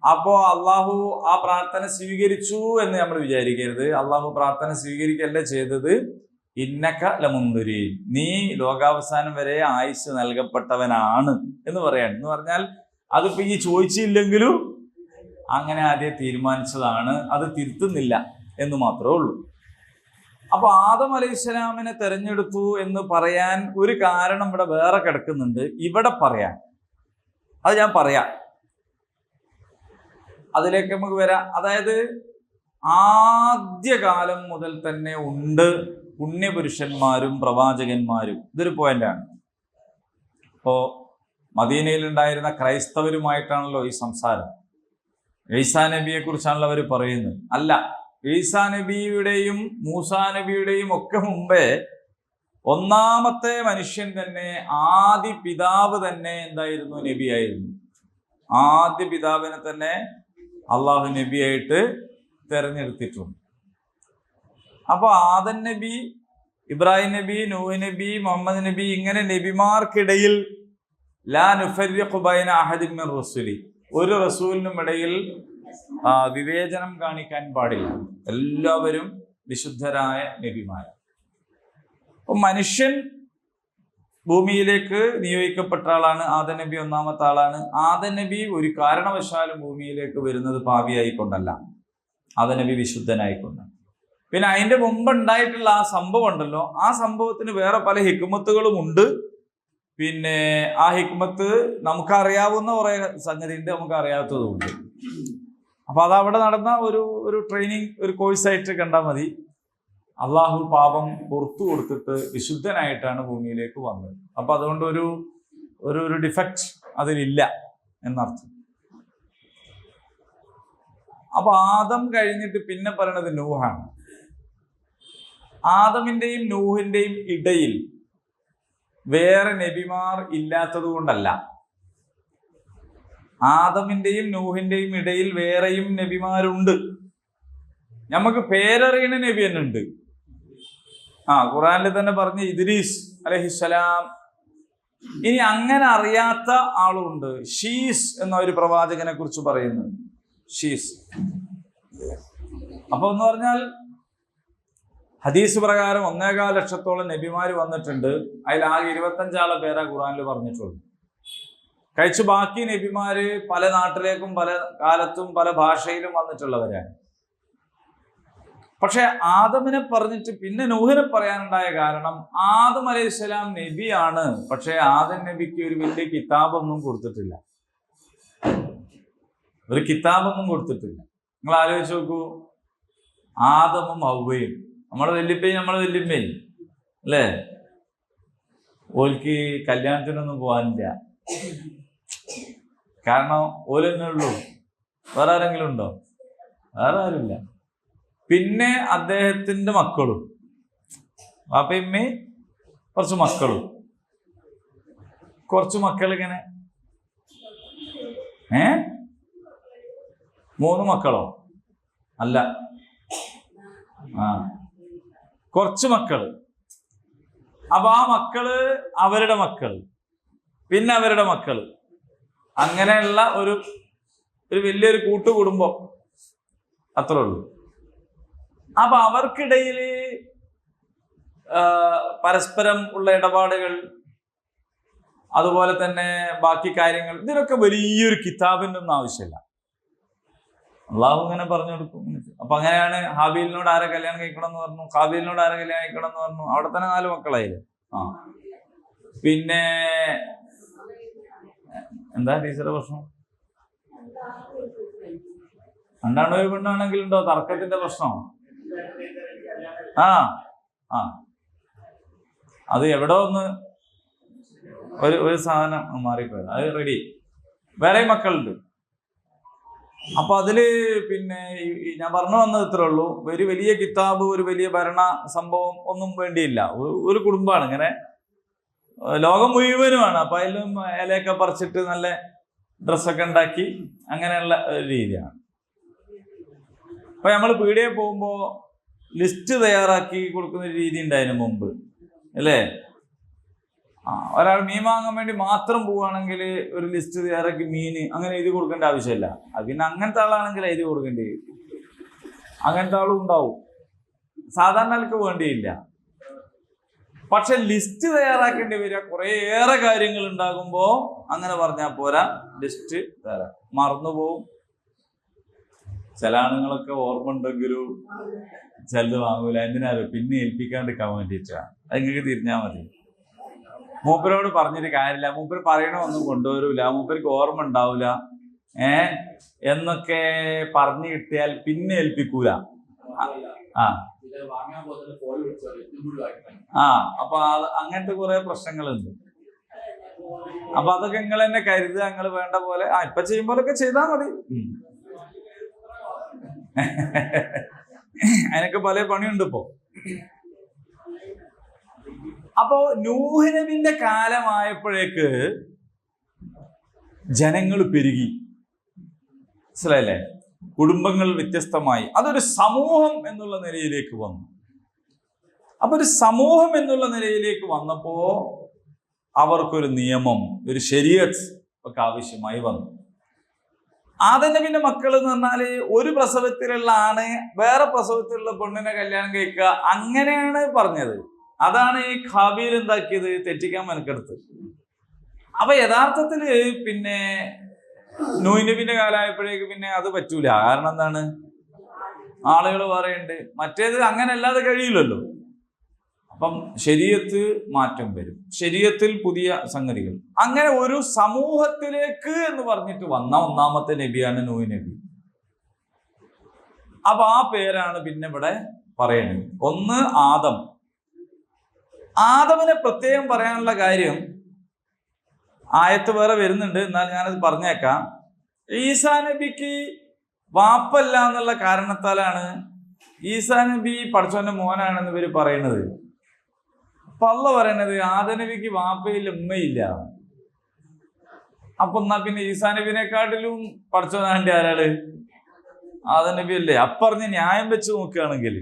അപ്പോ അള്ളാഹു ആ പ്രാർത്ഥന സ്വീകരിച്ചു എന്ന് നമ്മൾ വിചാരിക്കരുത്. അള്ളാഹു പ്രാർത്ഥന സ്വീകരിക്കല്ല ചെയ്തത്. ഇന്നക ലമുന്ദരി, നീ ലോകാവസാനം വരെ ആയുസ് നൽകപ്പെട്ടവനാണ് എന്ന് പറയാണ്. എന്ന് പറഞ്ഞാൽ അതിപ്പോ ഈ ചോദിച്ചില്ലെങ്കിലും അങ്ങനെ ആദ്യം തീരുമാനിച്ചതാണ്, അത് തിരുത്തുന്നില്ല എന്ന് മാത്രമേ ഉള്ളൂ. അപ്പൊ ആദം അലൈഹിസ്സലാമിനെ തെരഞ്ഞെടുത്തു എന്ന് പറയാൻ ഒരു കാരണം ഇവിടെ വേറെ കിടക്കുന്നുണ്ട്. ഇവിടെ പറയാൻ, അത് ഞാൻ പറയാം, അതിലേക്ക് നമുക്ക് വരാം. അതായത് ആദ്യകാലം മുതൽ തന്നെ ഉണ്ട് പുണ്യപുരുഷന്മാരും പ്രവാചകന്മാരും. ഇതൊരു പോയിന്റാണ്. ഇപ്പോ മദീനയിൽ ഉണ്ടായിരുന്ന ക്രൈസ്തവരുമായിട്ടാണല്ലോ ഈ സംസാരം. ഈസാ നബിയെ കുറിച്ചാണല്ലോ അവർ പറയുന്നത്. അല്ല, ഈസാ നബിയുടെയും മൂസാ നബിയുടെയും ഒക്കെ മുമ്പേ ഒന്നാമത്തെ മനുഷ്യൻ തന്നെ, ആദി പിതാവ് തന്നെ എന്തായിരുന്നു? നബിയായിരുന്നു. ആദ്യ പിതാവിനെ തന്നെ അള്ളാഹു നബിയായിട്ട് തെരഞ്ഞെടുത്തിട്ടുണ്ട്. അപ്പൊ ആദം നബി, ഇബ്രാഹിം നബി, നൂഹ് നബി, മുഹമ്മദ് നബി, ഇങ്ങനെ നബിമാർക്കിടയിൽ ലാ നുഫർരിഖു ബൈന അഹദിൻ മിർ റസൂലി, ഒരു റസൂലിനും ഇടയിൽ വിവേചനം കാണിക്കാൻ പാടില്ല. എല്ലാവരും വിശുദ്ധരായ നബിമാർ. അപ്പൊ മനുഷ്യൻ ഭൂമിയിലേക്ക് നിയോഗിക്കപ്പെട്ട ആളാണ് ആദം നബി. ഒന്നാമത്തെ ആളാണ് ആദം നബി. ഒരു കാരണവശാലും ഭൂമിയിലേക്ക് വരുന്നത് പാപിയായിക്കൊണ്ടല്ല, ആദം നബി വിശുദ്ധനായിക്കൊണ്ടാണ്. പിന്നെ അതിന്റെ മുമ്പ് ഉണ്ടായിട്ടുള്ള ആ സംഭവം ഉണ്ടല്ലോ, ആ സംഭവത്തിന് വേറെ പല ഹിക്മത്തുകളും ഉണ്ട്. പിന്നെ ആ ഹിക്മത്ത് നമുക്കറിയാവുന്ന കുറെ സംഗതി ഉണ്ട്, നമുക്ക് അറിയാത്തതുമുണ്ട്. അപ്പൊ അതവിടെ നടന്ന ഒരു ട്രെയിനിങ്, ഒരു കോഴ്സായിട്ട് കണ്ടാൽ മതി. അള്ളാഹു പാപം പുറത്തു കൊടുത്തിട്ട് വിശുദ്ധനായിട്ടാണ് ഭൂമിയിലേക്ക് വന്നത്. അപ്പൊ അതുകൊണ്ട് ഒരു ഡിഫക്റ്റ് അതിലില്ല എന്നർത്ഥം. അപ്പൊ ആദം കഴിഞ്ഞിട്ട് പിന്നെ പറയണത് നൂഹാണ്. ആദമിന്റെയും നൂഹിന്റെയും ഇടയിൽ വേറെ നബിമാർ ഇല്ലാത്തത് കൊണ്ടല്ല. ആദമിന്റെയും നൂഹിന്റെയും ഇടയിൽ വേറെയും നബിമാരുണ്ട്. നമുക്ക് പേരറിയണ നബി തന്നെ ഉണ്ട്. ഖുറാനിൽ തന്നെ പറഞ്ഞ ഇദ്രീസ് അലൈഹിസ്സലാം. ഇനി അങ്ങനെ അറിയാത്ത ആളുണ്ട്. ഷീസ് എന്ന ഒരു പ്രവാചകനെ കുറിച്ച് പറയുന്നത്. ഷീസ് അപ്പൊ എന്ന് പറഞ്ഞാൽ ഹദീസ് പ്രകാരം 1.25 ലക്ഷത്തോളം നബിമാര് വന്നിട്ടുണ്ട്. അതിൽ ആകെ 25 പേരാ ഖുറാനിൽ പറഞ്ഞിട്ടുള്ളൂ. കഴിച്ചു ബാക്കി നബിമാര് പല നാട്ടിലേക്കും പല കാലത്തും പല ഭാഷയിലും വന്നിട്ടുള്ളവരാണ്. പക്ഷെ ആദമിനെ പറഞ്ഞിട്ട് പിന്നെ നൂഹിനെ പറയാനുണ്ടായ കാരണം, ആദം അലൈഹിസ്സലാം നബിയാണ്, പക്ഷെ ആദം നബിക്ക് ഒരു വലിയ കിതാബൊന്നും കൊടുത്തിട്ടില്ല. ഒരു കിതാബൊന്നും കൊടുത്തിട്ടില്ല. നിങ്ങൾ ആലോചിച്ച് നോക്കൂ, ആദമും ഹവ്വയും, നമ്മളെ വല്യപ്പയും നമ്മളെ വല്യമ്മയും അല്ലേ, ഓൽക്ക് കല്യാണത്തിനൊന്നും പോകാനില്ല. കാരണം ഓലെന്നെ ഉള്ളൂ. വേറെ ആരെങ്കിലും ഉണ്ടോ? വേറെ ആരുമില്ല. പിന്നെ അദ്ദേഹത്തിന്റെ മക്കളും, വാപ്പയമ്മയും കുറച്ച് മക്കളും. കുറച്ച് മക്കൾ ഇങ്ങനെ 3 മക്കളോ? അല്ല, കുറച്ച് മക്കള്. അപ്പൊ ആ മക്കള് അവരുടെ മക്കള്, പിന്നെ അവരുടെ മക്കള്, അങ്ങനെയുള്ള ഒരു വലിയൊരു കൂട്ടുകുടുംബം, അത്രേ ഉള്ളൂ. അപ്പൊ അവർക്കിടയിൽ പരസ്പരം ഉള്ള ഇടപാടുകൾ, അതുപോലെ തന്നെ ബാക്കി കാര്യങ്ങൾ, ഇതിനൊക്കെ വലിയൊരു കിതാബിൻ്റെ ഒന്നും ആവശ്യമില്ല. അള്ളാഹു ഇങ്ങനെ പറഞ്ഞു കൊടുക്കും. അപ്പൊ അങ്ങനെയാണ് ഹാബീലിനോട് ആരെ കല്യാണം കഴിക്കണം എന്ന് പറഞ്ഞു, ഹാബീലിനോട് ആരെ കല്യാണം കഴിക്കണം എന്ന് പറഞ്ഞു. അവിടെ തന്നെ 4 മക്കളായില്ലേ. പിന്നെ എന്താ ടീച്ചറുടെ പ്രശ്നം? 2 ആണോ 1 പെണ്ണാണെങ്കിലുണ്ടോ തർക്കത്തിന്റെ പ്രശ്നം? അത് എവിടെ ഒന്ന് ഒരു സാധനം മാറിപ്പോയത്, അത് റെഡി. വേറെ മക്കളുണ്ട്. അപ്പൊ അതില് പിന്നെ ഞാൻ പറഞ്ഞു വന്നത് ഇത്രേ ഉള്ളൂ. ഒരു വലിയ കിതാബ്, ഒരു വലിയ ഭരണ സംഭവം ഒന്നും വേണ്ടിയില്ല. ഒരു കുടുംബമാണ്, ഇങ്ങനെ ലോകം മുഴുവനുമാണ്. അപ്പൊ അതിലും ഇലയൊക്കെ പറിച്ചിട്ട് നല്ല ഡ്രസ്സൊക്കെ ഉണ്ടാക്കി അങ്ങനെയുള്ള ഒരു രീതിയാണ്. അപ്പൊ നമ്മൾ പീടികയിൽ പോകുമ്പോ ലിസ്റ്റ് തയ്യാറാക്കി കൊടുക്കുന്ന ഒരു രീതി ഉണ്ടായിരുന്നു മുമ്പ്, അല്ലേ? ഒരാൾ മീൻ വാങ്ങാൻ വേണ്ടി മാത്രം പോവുകയാണെങ്കിൽ ഒരു ലിസ്റ്റ് തയ്യാറാക്കി മീന് അങ്ങനെ എഴുതി കൊടുക്കേണ്ട ആവശ്യമില്ല. അത് പിന്നെ അങ്ങനത്തെ ആളാണെങ്കിൽ എഴുതി കൊടുക്കേണ്ടി വരും. അങ്ങനത്തെ ആളും ഉണ്ടാവും, സാധാരണ ആൾക്ക് വേണ്ടിയില്ല. പക്ഷെ ലിസ്റ്റ് തയ്യാറാക്കേണ്ടി വരിക കുറേയേറെ കാര്യങ്ങൾ ഉണ്ടാകുമ്പോ അങ്ങനെ പറഞ്ഞാൽ പോരാ, ലിസ്റ്റ് മറന്നുപോകും. ചില ആണുങ്ങളൊക്കെ ഓർമ്മ ഉണ്ടെങ്കിലും ചിലത് വാങ്ങൂല. എന്തിനാലോ പിന്നെ ഏൽപ്പിക്കാണ്ടിരിക്കാൻ വേണ്ടിയിട്ടാണ്. അത് നിങ്ങൾക്ക് തിരിഞ്ഞാൽ മതി. മൂപ്പരോട് പറഞ്ഞിട്ട് കാര്യമില്ല, മൂപ്പര് പറയണമൊന്നും കൊണ്ടുവരൂല, മൂപ്പർക്ക് ഓർമ്മ ഉണ്ടാവൂല എന്നൊക്കെ പറഞ്ഞു കിട്ടിയാൽ പിന്നെ ഏൽപ്പിക്കൂല. അപ്പൊ അങ്ങനത്തെ കുറെ പ്രശ്നങ്ങളുണ്ട്. അപ്പൊ അതൊക്കെ നിങ്ങൾ തന്നെ കരുതുക, നിങ്ങൾ വേണ്ട പോലെ ഇപ്പൊ ചെയ്യുമ്പോലൊക്കെ ചെയ്താൽ മതി. അതിനൊക്കെ പല പണിയുണ്ട് ഇപ്പോ. അപ്പോ നൂഹ് നബിന്റെ കാലമായപ്പോഴേക്ക് ജനങ്ങൾ പെരുകി, മനസ്സിലായില്ലേ? കുടുംബങ്ങൾ വ്യത്യസ്തമായി, അതൊരു സമൂഹം എന്നുള്ള നിലയിലേക്ക് വന്നു. അപ്പൊ ഒരു സമൂഹം എന്നുള്ള നിലയിലേക്ക് വന്നപ്പോ അവർക്കൊരു നിയമം, ഒരു ശരീഅത്ത് ഒക്കെ ആവശ്യമായി വന്നു. ആദം നബിന്റെ മക്കൾ എന്ന് പറഞ്ഞാല് ഒരു പ്രസവത്തിലുള്ള ആണ് വേറെ പ്രസവത്തിലുള്ള പെണ്ണിനെ കല്യാണം കഴിക്കുക, അങ്ങനെയാണ് പറഞ്ഞത്. അതാണ് ഈ ഖാബീൽ എന്താക്കിയത്, തെറ്റിക്കാൻ മെനക്കെടുത്ത്. അപ്പൊ യഥാർത്ഥത്തില് പിന്നെ നൂഹ് നബിന്റെ കാലമായപ്പോഴേക്ക് പിന്നെ അത് പറ്റൂല. കാരണം എന്താണ്, ആളുകൾ പറയുന്നുണ്ട് മറ്റേത് അങ്ങനെ അല്ലാതെ കഴിയില്ലല്ലോ. അപ്പം ശരീഅത്ത് മാറ്റം വരും, ശരീഅത്തിൽ പുതിയ സംഗതികൾ. അങ്ങനെ ഒരു സമൂഹത്തിലേക്ക് എന്ന് പറഞ്ഞിട്ട് വന്ന ഒന്നാമത്തെ നബിയാണ് നൂഹ് നബി. അപ്പൊ ആ പേരാണ് പിന്നെ ഇവിടെ പറയുന്നത്. ഒന്ന് ആദം. ആദമിനെ പ്രത്യേകം പറയാനുള്ള കാര്യം ആയത്ത് വേറെ വരുന്നുണ്ട്, എന്നാൽ ഞാനത് പറഞ്ഞേക്കാം. ഈസാ നബിക്ക് വാപ്പല്ല എന്നുള്ള കാരണത്താലാണ് ഈസാ നബി പടച്ചോന്റെ മോനാണെന്ന് ഇവര് പറയുന്നത്. അപ്പൊ അള്ളാഹ് പറയണത് ആദം നബിക്ക് വാപ്പയില്ല ഉമ്മയില്ല. അപ്പൊ എന്നാ പിന്നെ ഈസാ നബിനെക്കാട്ടിലും പടച്ചോനാണ്ട് ആരാള്? ആദം നബി അല്ലേ? അപ്പറഞ്ഞ് ന്യായം വെച്ച് നോക്കുകയാണെങ്കിൽ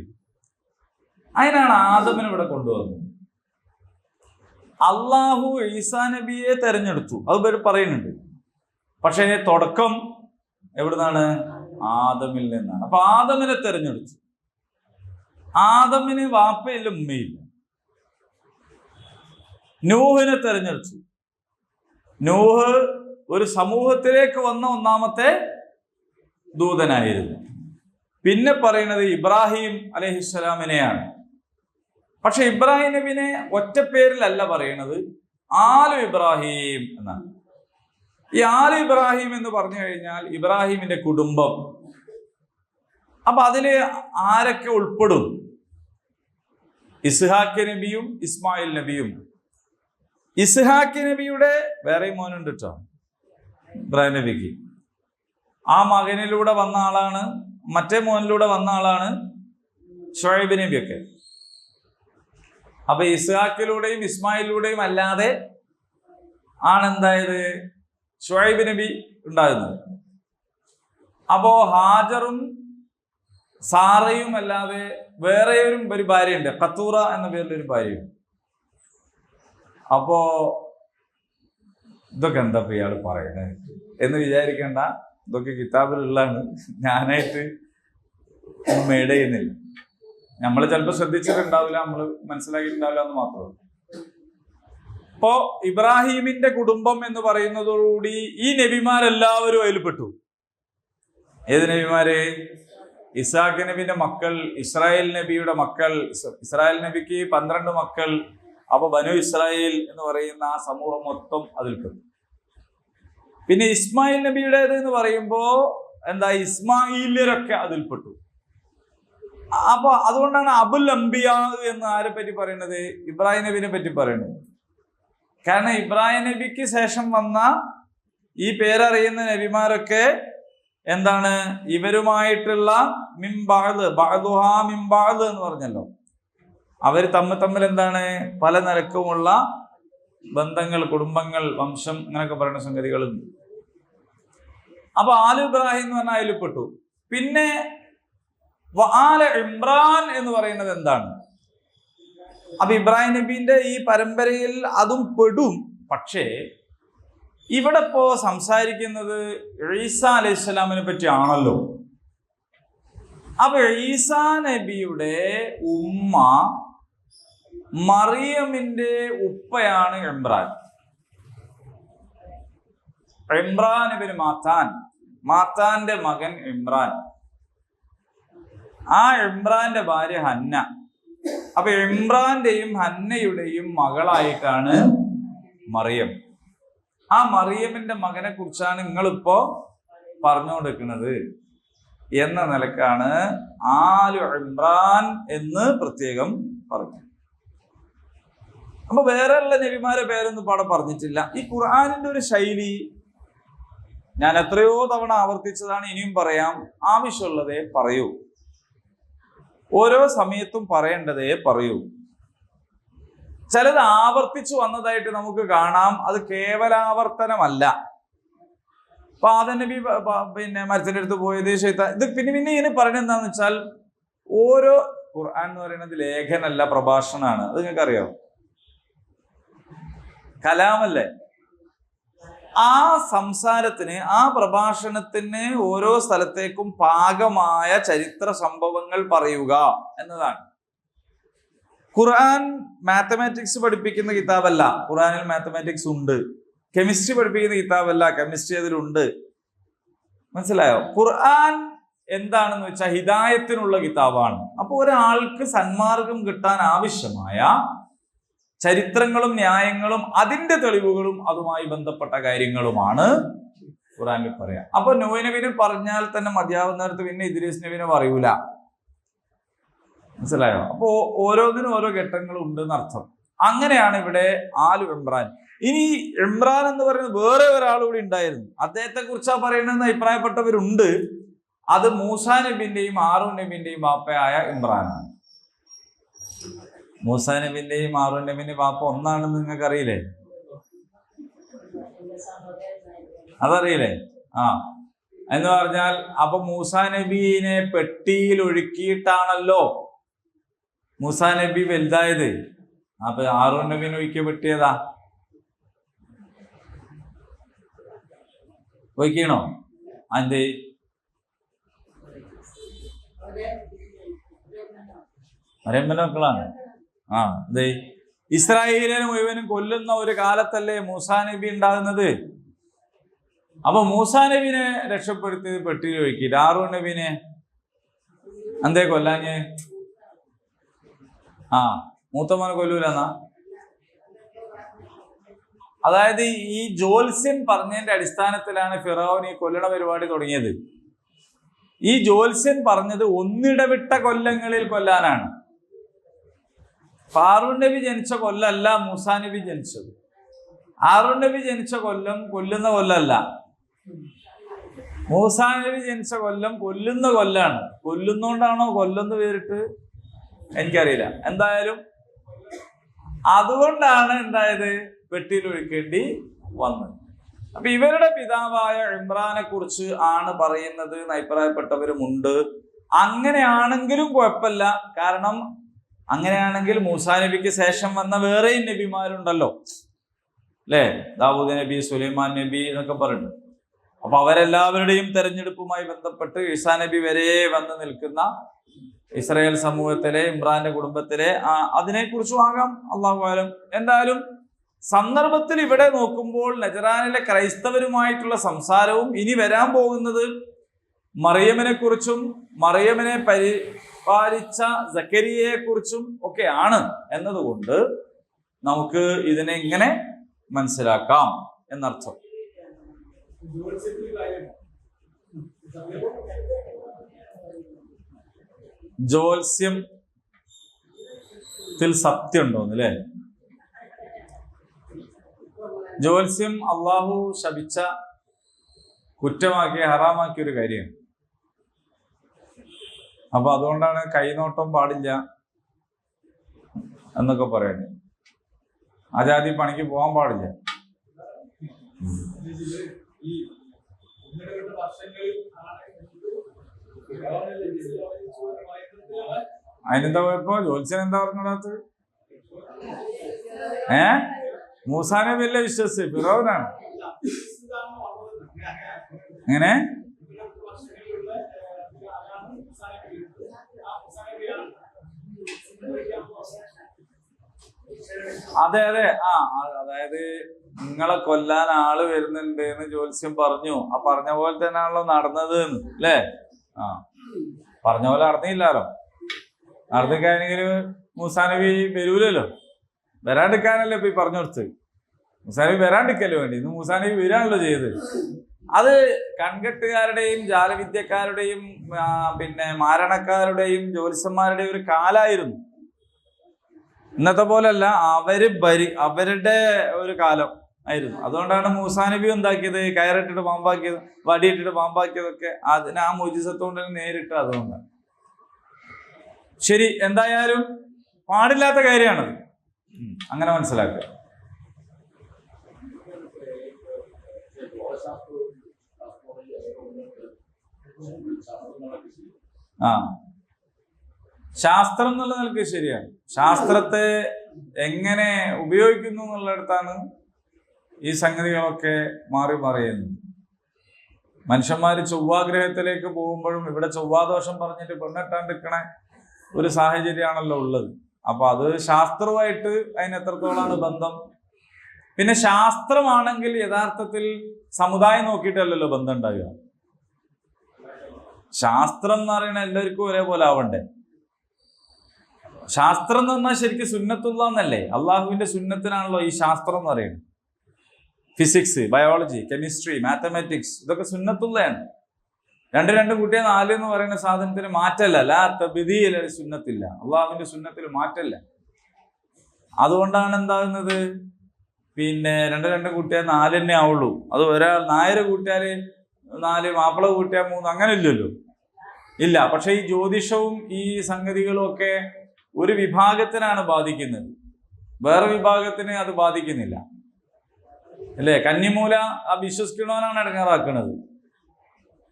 അതിനാണ് ആദമിനെ ഇവിടെ കൊണ്ടുവന്നത്. അള്ളാഹു ഈസാ നബിയെ തെരഞ്ഞെടുത്തു, അത് ഇവർ പറയുന്നുണ്ട്. പക്ഷേ തുടക്കം എവിടുന്നാണ്? ആദമിൽ നിന്നാണ്. അപ്പൊ ആദമിനെ തെരഞ്ഞെടുത്തു. ആദമിന് വാപ്പയില്ല ഉമ്മയില്ല. നൂഹിനെ തെരഞ്ഞെടുത്തു. നൂഹ് ഒരു സമൂഹത്തിലേക്ക് വന്ന ഒന്നാമത്തെ ദൂതനായിരുന്നു. പിന്നെ പറയുന്നത് ഇബ്രാഹിം അലൈഹിസ്സലാമിനെയാണ്. പക്ഷെ ഇബ്രാഹിം നബിനെ ഒറ്റ പേരിലല്ല പറയുന്നത്, ആലു ഇബ്രാഹിം എന്നാണ്. ഈ ആലു ഇബ്രാഹിം എന്ന് പറഞ്ഞു കഴിഞ്ഞാൽ ഇബ്രാഹിമിന്റെ കുടുംബം. അപ്പൊ അതില് ആരൊക്കെ ഉൾപ്പെടും? ഇസ്ഹാഖ് നബിയും ഇസ്മായിൽ നബിയും. ഇസ്ഹാഖ് നബിയുടെ വേറെ മോനുണ്ട് കേട്ടോ, ഇബ്രാഹിം നബിക്ക്. ആ മകനിലൂടെ വന്ന ആളാണ്, മറ്റേ മോനിലൂടെ വന്ന ആളാണ് ഷുഐബ് നബിയൊക്കെ. അപ്പൊ ഇസ്ഹാഖിലൂടെയും ഇസ്മായിലൂടെയും അല്ലാതെ ആണെന്തായത് ഷുഐബ് നബി ഉണ്ടാകുന്നത്. അപ്പോ ഹാജറും സാറയും അല്ലാതെ വേറെ ഒരു ഭാര്യയുണ്ട്, ഖത്തൂറ എന്ന പേരിലൊരു ഭാര്യയുണ്ട്. അപ്പോ ഇതൊക്കെ എന്താ ഇയാൾ പറയുന്നത് എന്ന് വിചാരിക്കേണ്ട, ഇതൊക്കെ കിതാബിലുള്ളതാണ്. ഞാനായിട്ട് മേഡ് ചെയ്യുന്നില്ല. നമ്മൾ ചിലപ്പോൾ ശ്രദ്ധിച്ചിട്ടുണ്ടാവില്ല, നമ്മൾ മനസ്സിലാക്കിയിട്ടുണ്ടാവില്ല എന്ന് മാത്രമേ. ഇപ്പോ ഇബ്രാഹിമിന്റെ കുടുംബം എന്ന് പറയുന്നതോടുകൂടി ഈ നബിമാരെല്ലാവരും അതിൽപ്പെട്ടു. ഏത് നബിമാര്? ഇസ്ഹാഖ് നബിന്റെ മക്കൾ, ഇസ്രായേൽ നബിയുടെ മക്കൾ. ഇസ്രായേൽ നബിക്ക് 12 മക്കൾ. അപ്പൊ ബനു ഇസ്രായേൽ എന്ന് പറയുന്ന ആ സമൂഹം മൊത്തം അതിൽപ്പെട്ടു. പിന്നെ ഇസ്മായിൽ നബിയുടേത് എന്ന് പറയുമ്പോ എന്താ, ഇസ്മായിലരൊക്കെ അതിൽപ്പെട്ടു. അപ്പൊ അതുകൊണ്ടാണ് അബുൽ അംബിയ എന്ന് ആരെ പറ്റി പറയുന്നത്? ഇബ്രാഹിം നബിനെ പറ്റി പറയുന്നത്. കാരണം ഇബ്രാഹിം നബിക്ക് ശേഷം വന്ന ഈ പേരറിയുന്ന നബിമാരൊക്കെ എന്താണ്, ഇവരുമായിട്ടുള്ള മിംബാദ്, ബഅദുഹാ മിംബാദ് എന്ന് പറഞ്ഞല്ലോ. അവർ തമ്മിൽ എന്താണ്, പല നിരക്കുമുള്ള ബന്ധങ്ങൾ, കുടുംബങ്ങൾ, വംശം, അങ്ങനെയൊക്കെ പറയുന്ന സംഗതികളുണ്ട്. അപ്പൊ ആലു ഇബ്രാഹിം എന്ന് പറഞ്ഞാൽ അതിൽ പെട്ടു. പിന്നെ ആല ഇമ്രാൻ എന്ന് പറയുന്നത് എന്താണ്? അപ്പൊ ഇബ്രാഹിം നബീന്റെ ഈ പരമ്പരയിൽ അതും പെടും. പക്ഷേ ഇവിടെ ഇപ്പോ സംസാരിക്കുന്നത് ഈസാ അലൈഹിസ്സലാമിനെ പറ്റിയാണല്ലോ. അപ്പൊ ഈസാ നബിയുടെ ഉമ്മ മറിയമിന്റെ ഉപ്പയാണ് ഇമ്രാൻ. ഇമ്രാൻ ഇബ്നു മാത്താൻ, മാത്താന്റെ മകൻ ഇമ്രാൻ. ആ ഇമ്രാന്റെ ഭാര്യ ഹന്ന. അപ്പൊ ഇമ്രാന്റെയും ഹന്നയുടെയും മകളായിട്ടാണ് മറിയം. ആ മറിയമിന്റെ മകനെ കുറിച്ചാണ് നിങ്ങളിപ്പോ പറഞ്ഞുകൊണ്ടിരിക്കുന്നത് എന്ന നിലക്കാണ് ആലു ഇമ്രാൻ എന്ന് പ്രത്യേകം പറഞ്ഞു. അപ്പൊ വേറെയുള്ള നബിമാരെ പേരൊന്നും ഇപ്പൊ അവിടെ പറഞ്ഞിട്ടില്ല. ഈ ഖുർആനിന്റെ ഒരു ശൈലി ഞാൻ എത്രയോ തവണ ആവർത്തിച്ചതാണ്, ഇനിയും പറയാം. ആവശ്യമുള്ളതേ പറയൂ, ഓരോ സമയത്തും പറയേണ്ടതേ പറയൂ. ചിലത് ആവർത്തിച്ചു വന്നതായിട്ട് നമുക്ക് കാണാം, അത് കേവലാവർത്തനമല്ല. അപ്പൊ ആദം നബി പിന്നെ മരത്തിന്റെ അടുത്ത് പോയത് ശൈത്താൻ, ഇത് പിന്നെ ഇതിന് പറയുന്നത് എന്താന്ന് വെച്ചാൽ, ഓരോ ഖുർആൻ എന്ന് പറയുന്നത് ലേഖനല്ല, പ്രഭാഷണമാണ്. അത് നിങ്ങൾക്ക് അറിയാം, കലാമല്ലേ. ആ സംസാരത്തിന്, ആ പ്രഭാഷണത്തിന് ഓരോ സ്ഥലത്തേക്കും പാകമായ ചരിത്ര സംഭവങ്ങൾ പറയുക എന്നതാണ്. ഖുർആൻ മാത്തമാറ്റിക്സ് പഠിപ്പിക്കുന്ന കിതാബല്ല, ഖുർആനിൽ മാത്തമാറ്റിക്സ് ഉണ്ട്. കെമിസ്ട്രി പഠിപ്പിക്കുന്ന കിതാബല്ല, കെമിസ്ട്രി അതിലുണ്ട്. മനസ്സിലായോ? ഖുർആൻ എന്താണെന്ന് വെച്ചാൽ ഹിദായത്തിനുള്ള കിതാബാണ്. അപ്പൊ ഒരാൾക്ക് സന്മാർഗം കിട്ടാൻ ആവശ്യമായ ചരിത്രങ്ങളും ന്യായങ്ങളും അതിന്റെ തെളിവുകളും അതുമായി ബന്ധപ്പെട്ട കാര്യങ്ങളുമാണ് ഖുർആനിൽ പറയാം. അപ്പൊ നൂഹ് നബിനെ പറഞ്ഞാൽ തന്നെ മതിയാവുന്നിടത്ത് പിന്നെ ഇദ്രീസ് നബിനെ പറയൂല. മനസ്സിലായോ? അപ്പോ ഓരോന്നിനും ഓരോ ഘട്ടങ്ങളും ഉണ്ടെന്ന് അർത്ഥം. അങ്ങനെയാണ് ഇവിടെ ആലു ഇമ്രാൻ. ഇനി ഇമ്രാൻ എന്ന് പറയുന്നത് വേറെ ഒരാൾ കൂടി ഉണ്ടായിരുന്നു, അദ്ദേഹത്തെ കുറിച്ചാ പറയണമെന്ന് അഭിപ്രായപ്പെട്ടവരുണ്ട്. അത് മൂസാ നബിന്റെയും ഹാറൂൻ നബിന്റെയും വാപ്പയായ ഇമ്രാനാണ്. മൂസാ നബിന്റെയും ഹാറൂൻ നബിന്റെയും വാപ്പ ഒന്നാണെന്ന് നിങ്ങൾക്ക് അറിയില്ലേ? അതറിയില്ലേ? എന്ന് പറഞ്ഞാൽ അപ്പൊ മൂസാ നബീനെ പെട്ടിയിൽ ഒഴുക്കിയിട്ടാണല്ലോ മൂസാ നബി വലുതായത്. അപ്പൊ ഹാറൂൻ നബീനെ ഒഴിക്കുക പെട്ടിയതാ? ഒഴിക്കണോ? അതെ, മറിയമ്മന്റെ മക്കളാണ്. അതെ, ഇസ്രായേലിനെ മുഴുവനും കൊല്ലുന്ന ഒരു കാലത്തല്ലേ മൂസാ നബി ഉണ്ടാകുന്നത്. അപ്പൊ മൂസാ നബിനെ രക്ഷപ്പെടുത്തിയത് പെട്ടിയിൽ ഒഴുക്കിയിട്ട്, ഹാറൂൻ നബീനെ എന്തേ കൊല്ലാഞ്ഞ്? മൂത്തമ്മനെ കൊല്ലൂലെന്നാ? അതായത് ഈ ജ്യോത്സ്യൻ പറഞ്ഞതിന്റെ അടിസ്ഥാനത്തിലാണ് ഫിറഔൻ ഈ കൊല്ലണ പരിപാടി തുടങ്ങിയത്. ഈ ജ്യോത്സ്യൻ പറഞ്ഞത് ഒന്നിടവിട്ട കൊല്ലങ്ങളിൽ കൊല്ലാനാണ്. ഹാറൂൻ നബി ജനിച്ച കൊല്ലല്ല മൂസാ നബി ജനിച്ചത്. ഹാറൂൻ നബി ജനിച്ച കൊല്ലം കൊല്ലുന്ന കൊല്ലല്ല, മൂസാ നബി ജനിച്ച കൊല്ലം കൊല്ലുന്ന കൊല്ലാണ്. കൊല്ലുന്നോണ്ടാണോ കൊല്ലുന്ന പേരിട്ട് എനിക്കറിയില്ല. എന്തായാലും അതുകൊണ്ടാണ് എന്തായത്, പെട്ടിയിൽ ഒഴിക്കേണ്ടി വന്നത്. അപ്പൊ ഇവരുടെ പിതാവായ ഇമ്രാനെ കുറിച്ച് ആണ് പറയുന്നത് എന്ന് അഭിപ്രായപ്പെട്ടവരുമുണ്ട്. അങ്ങനെയാണെങ്കിലും കുഴപ്പമില്ല. കാരണം അങ്ങനെയാണെങ്കിൽ മൂസാ നബിക്ക് ശേഷം വന്ന വേറെയും നബിമാരുണ്ടല്ലോ, അല്ലേ? ദാവൂദ് നബി, സുലൈമാൻ നബി എന്നൊക്കെ പറഞ്ഞു. അപ്പൊ അവരെല്ലാവരുടെയും തെരഞ്ഞെടുപ്പുമായി ബന്ധപ്പെട്ട് ഈസാ നബി വരെ വന്ന് നിൽക്കുന്ന ഇസ്രായേൽ സമൂഹത്തിലെ ഇമ്രാന്റെ കുടുംബത്തിലെ അതിനെക്കുറിച്ചും ആകാം, അല്ലാഹു അലം. എന്തായാലും സന്ദർഭത്തിൽ ഇവിടെ നോക്കുമ്പോൾ നജറാനിലെ ക്രൈസ്തവരുമായിട്ടുള്ള സംസാരവും ഇനി വരാൻ പോകുന്നത് മറിയമിനെ കുറിച്ചും മറിയമിനെ പരിപാലിച്ച സക്കരിയയെ കുറിച്ചും ഒക്കെയാണ് എന്നതുകൊണ്ട് നമുക്ക് ഇതിനെ ഇങ്ങനെ മനസ്സിലാക്കാം എന്നർത്ഥം. ജ്യോത്സ്യത്തിൽ സത്യം ഉണ്ടോന്ന് അല്ലേ? ജ്യോത്സ്യം അള്ളാഹു ശപിച്ച, കുറ്റമാക്കിയ, ഹറാമാക്കിയ ഒരു കാര്യമാണ്. അപ്പൊ അതുകൊണ്ടാണ് കൈനോട്ടം പാടില്ല എന്നൊക്കെ പറയുന്നത്. ആ ജാതി പണിക്ക് പോകാൻ പാടില്ല. അതിനെന്താ കുഴപ്പം? ജ്യോത്സ്യൻ എന്താ പറഞ്ഞത്? മൂസാ നബിയല്ലേ വിശ്വസിച്ച്? ഫിറൗനാണ്. എങ്ങനെ? അതെ അതെ. അതായത് നിങ്ങളെ കൊല്ലാൻ ആള് വരുന്നുണ്ട് എന്ന് ജ്യോത്സ്യം പറഞ്ഞു. ആ പറഞ്ഞ പോലെ തന്നെയാണല്ലോ നടന്നത് അല്ലേ? പറഞ്ഞ പോലെ നടന്നില്ലാലോ. നടന്നിക്കാണെങ്കിൽ മൂസാ നബി വരൂലല്ലോ. വരാണ്ടിരിക്കാനല്ലേ ഇപ്പൊ ഈ പറഞ്ഞു കൊടുത്തത്. മൂസാ നബി വരാണ്ടിരിക്കല്ലോ വേണ്ടി. ഇന്ന് മൂസാ നബി വരാണല്ലോ ചെയ്തത്. അത് കൺകെട്ടുകാരുടെയും ജാലവിദ്യക്കാരുടെയും പിന്നെ മാരണക്കാരുടെയും ജ്യോത്സ്യന്മാരുടെയും ഒരു കാലായിരുന്നു. ഇന്നത്തെ പോലല്ല. അവരുടെ ഒരു കാലം ആയിരുന്നു. അതുകൊണ്ടാണ് മൂസാ നബി എന്താക്കിയത്? കയറിട്ടിട്ട് പാമ്പാക്കിയത്, വടിയിട്ടിട്ട് പാമ്പാക്കിയതൊക്കെ അതിന് ആ മുജിസത്തോണ്ട് നേരിട്ട്. അതുകൊണ്ടാണ്. ശരി, എന്തായാലും പാടില്ലാത്ത കാര്യമാണത്. അങ്ങനെ മനസ്സിലാക്കുക. ശാസ്ത്രം എന്നുള്ള നിലക്ക് ശരിയാണ്. ശാസ്ത്രത്തെ എങ്ങനെ ഉപയോഗിക്കുന്നു എന്നുള്ളിടത്താണ് ഈ സംഗതികളൊക്കെ മാറി മറിയുന്നത്. മനുഷ്യന്മാര് ചൊവ്വാഗ്രഹത്തിലേക്ക് പോകുമ്പോഴും ഇവിടെ ചൊവ്വാദോഷം പറഞ്ഞിട്ട് പെണ്ണെട്ടാണ്ടിരിക്കണ ഒരു സാഹചര്യമാണല്ലോ ഉള്ളത്. അപ്പൊ അത് ശാസ്ത്രവുമായിട്ട് അതിന് എത്രത്തോളാണ് ബന്ധം? പിന്നെ ശാസ്ത്രമാണെങ്കിൽ യഥാർത്ഥത്തിൽ സമുദായം നോക്കിയിട്ടല്ലല്ലോ ബന്ധം ഉണ്ടാകുക. ശാസ്ത്രം എന്ന് പറയുന്നത് എല്ലാവർക്കും ഒരേപോലെ ആവണ്ടേ? ശാസ്ത്രം എന്ന് പറഞ്ഞാൽ ശരിക്കും സുന്നത്തുള്ള എന്നല്ലേ? അള്ളാഹുവിന്റെ സുന്നത്തിനാണല്ലോ ഈ ശാസ്ത്രം എന്ന് പറയുന്നത്. ഫിസിക്സ്, ബയോളജി, കെമിസ്ട്രി, മാത്തമാറ്റിക്സ് ഇതൊക്കെ സുന്നത്തുള്ളതാണ്. 2 കൂട്ടിയ 4 എന്ന് പറയുന്ന സാധനത്തിന് മാറ്റല്ല. ലാ തബ്ദീല സുന്നത്തില്ല. അള്ളാഹുവിന്റെ സുന്നത്തിൽ മാറ്റല്ല. അതുകൊണ്ടാണ് എന്താകുന്നത്? പിന്നെ 2 കൂട്ടിയാൽ 4 തന്നെ ആവുള്ളൂ. അത് ഒരാൾ നായർ കൂട്ടിയാല് 4, മാപ്പിള കൂട്ടിയാൽ 3, അങ്ങനെ ഇല്ലല്ലോ. ഇല്ല. പക്ഷെ ഈ ജ്യോതിഷവും ഈ സംഗതികളും ഒക്കെ ഒരു വിഭാഗത്തിനാണ് ബാധിക്കുന്നത്, വേറെ വിഭാഗത്തിന് അത് ബാധിക്കുന്നില്ല അല്ലേ? കന്നിമൂല വിശ്വസിക്കണവനാണ് ഇടങ്ങാറാക്കുന്നത്.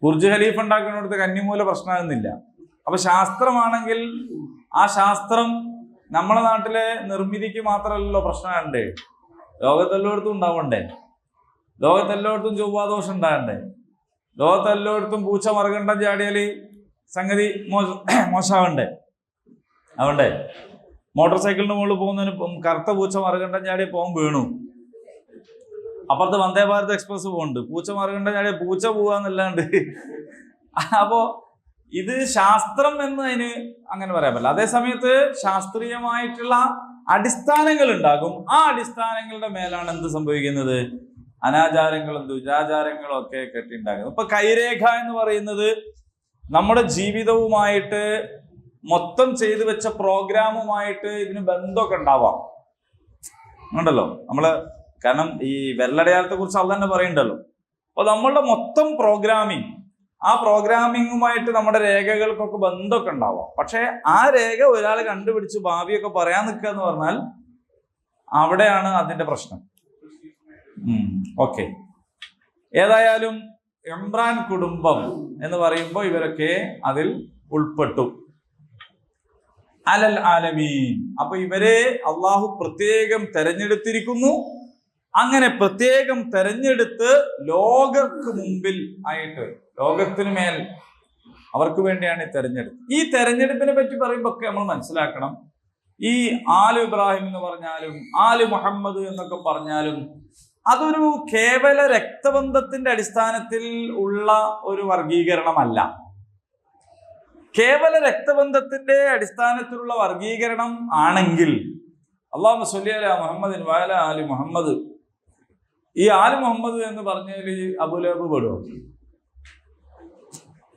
ബുർജ് ഖലീഫ ഉണ്ടാക്കുന്നിടത്ത് കന്നിമൂല പ്രശ്നമാകുന്നില്ല. അപ്പൊ ശാസ്ത്രമാണെങ്കിൽ ആ ശാസ്ത്രം നമ്മളെ നാട്ടിലെ നിർമ്മിതിക്ക് മാത്രമല്ലല്ലോ പ്രശ്നമുണ്ടേ, ലോകത്തെല്ലായിടത്തും ഉണ്ടാവണ്ടേ? ലോകത്തെല്ലായിടത്തും ചൊവ്വാദോഷം ഉണ്ടാകണ്ടേ? ലോകത്തെല്ലായിടത്തും പൂച്ച മറുകണ്ടം ചാടിയാല് സംഗതി മോശമാവണ്ടേ? ആവണ്ടേ? മോട്ടോർ സൈക്കിളിന്റെ മുകളിൽ പോകുന്നതിന് കറുത്ത പൂച്ച മറുകണ്ടം ചാടിയ പോകാൻ വീണു. അപ്പുറത്ത് വന്ദേ ഭാരത് എക്സ്പ്രസ് പോകുന്നുണ്ട്, പൂച്ച മറുകണ്ടം ചാടിയ പൂച്ച പോവാന്നല്ലാണ്ട്. അപ്പോ ഇത് ശാസ്ത്രം എന്ന് അതിന് അങ്ങനെ പറയാൻ പറ്റില്ല. അതേ സമയത്ത് ശാസ്ത്രീയമായിട്ടുള്ള അടിസ്ഥാനങ്ങൾ ഉണ്ടാകും. ആ അടിസ്ഥാനങ്ങളുടെ മേലാണ് എന്ത് സംഭവിക്കുന്നത്? അനാചാരങ്ങളും ദുരാചാരങ്ങളും ഒക്കെ കെട്ടിണ്ടാകുന്നത്. ഇപ്പൊ കൈരേഖ എന്ന് പറയുന്നത് നമ്മുടെ ജീവിതവുമായിട്ട് മൊത്തം ചെയ്തു വെച്ച പ്രോഗ്രാമുമായിട്ട് ഇതിന് ബന്ധമൊക്കെ ഉണ്ടാവാം ഉണ്ടല്ലോ നമ്മള്. കാരണം ഈ വെള്ളടയാളത്തെ കുറിച്ച് അത് തന്നെ പറയുന്നുണ്ടല്ലോ. അപ്പൊ നമ്മളുടെ മൊത്തം പ്രോഗ്രാമിങ്, ആ പ്രോഗ്രാമിങ്ങുമായിട്ട് നമ്മുടെ രേഖകൾക്കൊക്കെ ബന്ധമൊക്കെ ഉണ്ടാവാം. പക്ഷെ ആ രേഖ ഒരാൾ കണ്ടുപിടിച്ച് ഭാവിയൊക്കെ പറയാൻ നിൽക്കുക എന്ന് പറഞ്ഞാൽ അവിടെയാണ് അതിന്റെ പ്രശ്നം. ഓക്കെ, ഏതായാലും ഇമ്രാൻ കുടുംബം എന്ന് പറയുമ്പോൾ ഇവരൊക്കെ അതിൽ ഉൾപ്പെട്ടു. അലൽ ആലമീൻ. അപ്പൊ ഇവരെ അള്ളാഹു പ്രത്യേകം തെരഞ്ഞെടുത്തിരിക്കുന്നു. അങ്ങനെ പ്രത്യേകം തെരഞ്ഞെടുത്ത് ലോകർക്ക് മുമ്പിൽ ആയിട്ട്, ലോകത്തിനു മേൽ അവർക്ക് വേണ്ടിയാണ് ഈ തെരഞ്ഞെടുപ്പ്. ഈ തെരഞ്ഞെടുപ്പിനെ പറ്റി പറയുമ്പോൾ ഒക്കെ നമ്മൾ മനസ്സിലാക്കണം, ഈ ആല് ഇബ്രാഹിം എന്ന് പറഞ്ഞാലും ആല് മുഹമ്മദ് എന്നൊക്കെ പറഞ്ഞാലും അതൊരു കേവല രക്തബന്ധത്തിന്റെ അടിസ്ഥാനത്തിൽ ഉള്ള ഒരു വർഗീകരണമല്ല. കേവല രക്തബന്ധത്തിന്റെ അടിസ്ഥാനത്തിലുള്ള വർഗീകരണം ആണെങ്കിൽ അല്ലാഹുമ്മ സ്വല്ലി അലാ മുഹമ്മദിൻ വഅല ആലി മുഹമ്മദ്, ഈ ആല് മുഹമ്മദ് എന്ന് പറഞ്ഞാൽ അബൂലഹബ് പെടുവോ?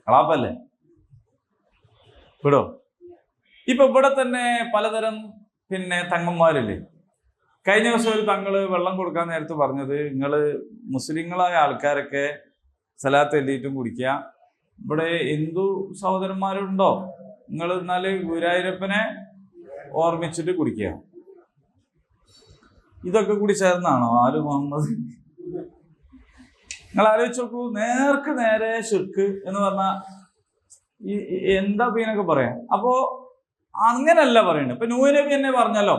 കളാപ്പല്ലേ? പെടോ? ഇപ്പൊ ഇവിടെ തന്നെ പലതരം തങ്ങന്മാരില്ലേ. കഴിഞ്ഞ ദിവസം ഒരു തങ്ങള് വെള്ളം കൊടുക്കാൻ നേരത്ത് പറഞ്ഞത്, നിങ്ങള് മുസ്ലിങ്ങളായ ആൾക്കാരൊക്കെ സലാത്ത് എഴുതിയിട്ടും കുടിക്കുക, ഇവിടെ ഹിന്ദു സഹോദരന്മാരുണ്ടോ, നിങ്ങൾ എന്നാല് ഗുരുവായൂരപ്പനെ ഓർമ്മിച്ചിട്ട് കുടിക്കുക. ഇതൊക്കെ കൂടി ചേർന്നാണോ ആല് മുഹമ്മദ്? നിങ്ങൾ ആലോചിച്ച് നോക്കൂ, നേർക്ക് നേരെ ശിർക്ക് എന്ന് പറഞ്ഞാൽ എന്താ പീനൊക്കെ പറയാം. അപ്പോ അങ്ങനല്ല പറയുന്നത്. ഇപ്പൊ നൂഹ് നബി എന്നെ പറഞ്ഞല്ലോ,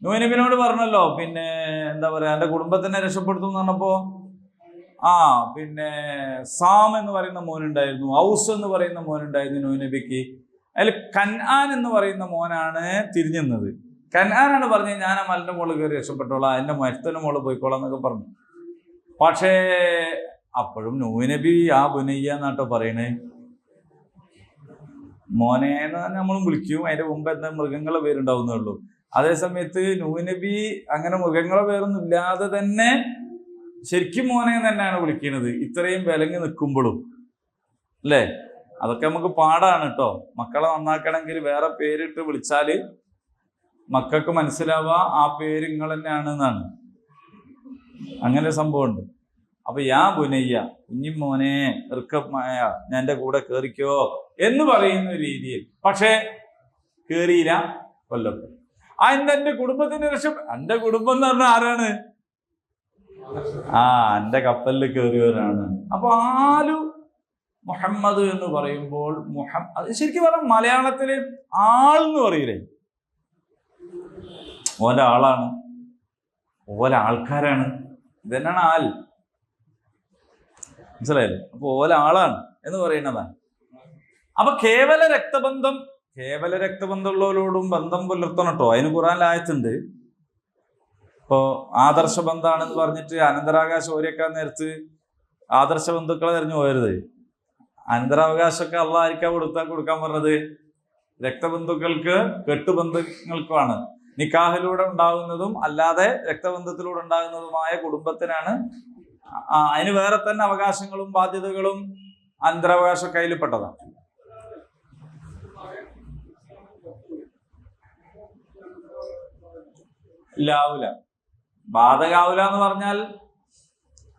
നൂഹ് നബിനോട് പറഞ്ഞല്ലോ, പിന്നെ എന്താ പറയാ, എന്റെ കുടുംബത്തിനെ രക്ഷപ്പെടുത്തും എന്ന് പറഞ്ഞപ്പോ പിന്നെ സാം എന്ന് പറയുന്ന മോനുണ്ടായിരുന്നു, ഔസ് എന്ന് പറയുന്ന മോനുണ്ടായിരുന്നു നൂഹ് നബിക്ക്. അതിൽ കൻആൻ എന്ന് പറയുന്ന മോനാണ് തിരിഞ്ഞുന്നത്. കൻആനാണ് പറഞ്ഞത് ഞാൻ ആ മലിന്റെ മോള് കയറി രക്ഷപ്പെട്ടോളാം, എന്റെ മരത്തിന്റെ മോള് പോയിക്കോളാം എന്നൊക്കെ പറഞ്ഞു. പക്ഷേ അപ്പോഴും നൂഹ് നബി ആ ബുനയ്യ എന്നാട്ടോ പറയണേ. മോനെ എന്ന് നമ്മളും വിളിക്കും, അതിന്റെ മുമ്പ് എന്താ മൃഗങ്ങളെ പേരുണ്ടാവുന്നേ ഉള്ളൂ. അതേ സമയത്ത് നൂഹ് നബി അങ്ങനെ മൃഗങ്ങളെ പേരൊന്നും ഇല്ലാതെ തന്നെ ശരിക്കും മോനെ തന്നെയാണ് വിളിക്കുന്നത്, ഇത്രയും വിലങ്ങി നിൽക്കുമ്പോഴും അല്ലേ. അതൊക്കെ നമുക്ക് പാടാണ് കേട്ടോ. മക്കളെ നന്നാക്കണമെങ്കിൽ വേറെ പേരിട്ട് വിളിച്ചാല് മക്കൾക്ക് മനസ്സിലാവുക ആ പേര് നിങ്ങൾ തന്നെയാണ് എന്നാണ്. അങ്ങനെ ഒരു സംഭവമുണ്ട്. അപ്പൊ യാ ബുനയ്യ, കുഞ്ഞിമോനെ ഇർക്കമായ ഞാൻ എൻ്റെ കൂടെ കേറിക്കോ എന്ന് പറയുന്ന രീതിയിൽ. പക്ഷേ കേറിയില്ല, കൊല്ലപ്പെട്ടു. എന്റെ കുടുംബത്തിന് എന്റെ കുടുംബം എന്ന് പറഞ്ഞാൽ ആരാണ്? എന്റെ കപ്പലിൽ കയറിയവരാണ്. അപ്പൊ ആലു മുഹമ്മദ് എന്ന് പറയുമ്പോൾ അത് ശരിക്കും പറഞ്ഞാൽ മലയാളത്തില് ആൾന്ന് പറയില്ലേ, ഓലെ ആളാണ്, ഓലെ ആൾക്കാരാണ്, ഇതന്നെയാണ് ആൽ. മനസ്സിലായില്ലേ? അപ്പൊ ഓലെ ആളാണ് എന്ന് പറയുന്നതാണ്. അപ്പൊ കേവല രക്തബന്ധമുള്ളവരോടും ബന്ധം പുലർത്തണം കേട്ടോ. അതിന് ഖുർആനിൽ ആയത്തുണ്ട്. ഇപ്പോ ആദർശ ബന്ധമാണെന്ന് പറഞ്ഞിട്ട് അനന്തരാവകാശം ഓരിയേക്കാൻ നേരത്ത് ആദർശ ബന്ധുക്കളെ തെരഞ്ഞു പോകരുത്. അനന്തരാവകാശമൊക്കെ അള്ളാഹ് ആയിരിക്കാ കൊടുക്കാൻ പറഞ്ഞത്? രക്തബന്ധുക്കൾക്ക്, കെട്ടുബന്ധുക്കൾക്കുമാണ്. നിക്കാഹിലൂടെ ഉണ്ടാകുന്നതും അല്ലാതെ രക്തബന്ധത്തിലൂടെ ഉണ്ടാകുന്നതുമായ കുടുംബത്തിനാണ്. അതിന് വേറെ തന്നെ അവകാശങ്ങളും ബാധ്യതകളും അനന്തരാവകാശ കയ്യിൽപ്പെട്ടതാണ്. ഇല്ലാവൂല, ബാധകാവൂല എന്ന് പറഞ്ഞാൽ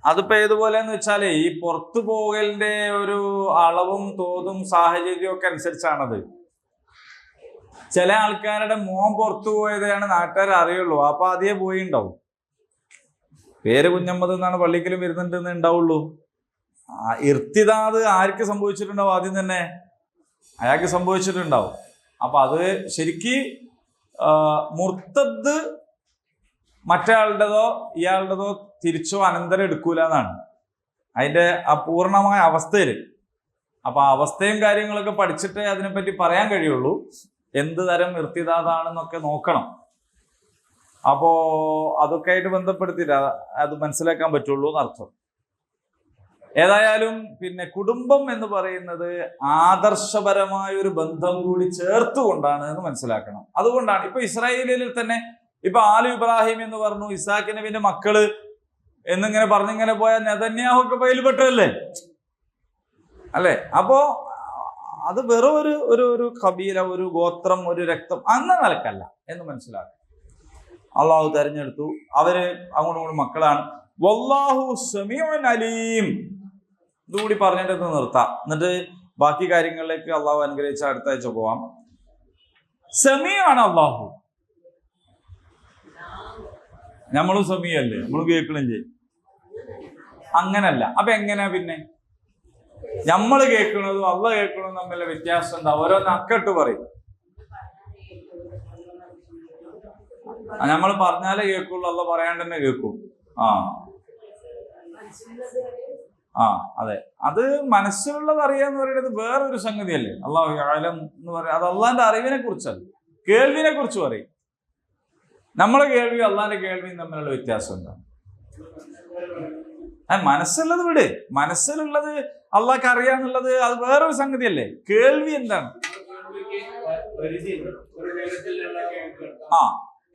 അതിപ്പോ ഏതുപോലെന്ന് വെച്ചാലേ ഈ പുറത്തു പോകലിന്റെ ഒരു അളവും തോതും സാഹചര്യവും ഒക്കെ അനുസരിച്ചാണത്. ചില ആൾക്കാരുടെ മോൻ പുറത്തു പോയതാണ് നാട്ടുകാർ അറിയുള്ളൂ, അപ്പൊ ആദ്യമേ പോയി ഉണ്ടാവും. പേര് കുഞ്ഞമ്മദ് എന്നാണ്, പള്ളിക്കലും വരുന്നുണ്ടെന്ന് ഉണ്ടാവുള്ളൂ. ഇർത്തിദാദ് ആർക്ക് സംഭവിച്ചിട്ടുണ്ടാവും? ആദ്യം തന്നെ അയാൾക്ക് സംഭവിച്ചിട്ടുണ്ടാവും. അപ്പൊ അത് ശരിക്ക് മുർത്തദ് മറ്റയാളുടേതോ ഇയാളുടേതോ തിരിച്ചോ അനന്തരം എടുക്കൂല എന്നാണ് അതിന്റെ ആ പൂർണ്ണമായ അവസ്ഥയില്. അപ്പൊ ആ അവസ്ഥയും കാര്യങ്ങളൊക്കെ പഠിച്ചിട്ടേ അതിനെപ്പറ്റി പറയാൻ കഴിയുള്ളൂ. എന്ത് തരം ഇർത്തിദാദാണെന്നൊക്കെ നോക്കണം. അപ്പോ അതൊക്കെ ആയിട്ട് ബന്ധപ്പെടുത്തിയിട്ട് അത് മനസ്സിലാക്കാൻ പറ്റുള്ളൂ എന്നർത്ഥം. ഏതായാലും പിന്നെ കുടുംബം എന്ന് പറയുന്നത് ആദർശപരമായ ഒരു ബന്ധം കൂടി ചേർത്തുകൊണ്ടാണ് എന്ന് മനസ്സിലാക്കണം. അതുകൊണ്ടാണ് ഇപ്പൊ ഇസ്രായേലിൽ തന്നെ ഇപ്പൊ ആലു ഇബ്രാഹിം എന്ന് പറഞ്ഞു, ഇസാഖ് നബിന്റെ മക്കള് എന്നിങ്ങനെ പറഞ്ഞിങ്ങനെ പോയ നെതന്യാഹു ഒക്കെ പയിൽപ്പെട്ടതല്ലേ അല്ലെ. അപ്പോ അത് വെറും ഒരു കബീല, ഒരു ഗോത്രം, ഒരു രക്തം അന്ന നിലക്കല്ല എന്ന് മനസ്സിലാക്കണം. അള്ളാഹു തെരഞ്ഞെടുത്തു, അവര് അങ്ങോട്ടും ഇങ്ങോട്ടും മക്കളാണ്. വല്ലാഹു സമീഉൻ അലീം. ഇതുകൂടി പറഞ്ഞിട്ട് നിർത്താം, എന്നിട്ട് ബാക്കി കാര്യങ്ങളിലേക്ക് അള്ളാഹു അനുഗ്രഹിച്ച അടുത്ത ആഴ്ച പോവാം. സമീആണ് അള്ളാഹു. നമ്മളും സമീഅല്ലേ, നമ്മളും കേൾക്കണം ചെയ്യും. അങ്ങനല്ല. അപ്പൊ എങ്ങനെയാ പിന്നെ നമ്മൾ കേൾക്കുന്നതും അള്ള കേൾക്കുന്നതും തമ്മിലുള്ള വ്യത്യാസം എന്താ? ഓരോന്ന് അക്കട്ട് പറയും. നമ്മൾ പറഞ്ഞാലേ കേൾക്കുള്ളൂ, അള്ള പറയാണ്ട് തന്നെ കേൾക്കും. അതെ, അത് മനസ്സിലുള്ളത് അറിയാന്ന് പറയുന്നത് വേറൊരു സംഗതിയല്ലേ. അള്ളാഹു അഅലം എന്ന് പറയാം, അത് അള്ളാന്റെ അറിവിനെ കുറിച്ചല്ല, കേൾവിനെ കുറിച്ച് പറയും. നമ്മളെ കേൾവിയും അള്ളാന്റെ കേൾവിയും തമ്മിലുള്ള വ്യത്യാസം എന്താ? മനസ്സുള്ളത് വിട്, മനസ്സിലുള്ളത് അള്ളാഹ്ക്ക് അറിയാന്നുള്ളത് അത് വേറൊരു സംഗതിയല്ലേ. കേൾവി എന്താണ്?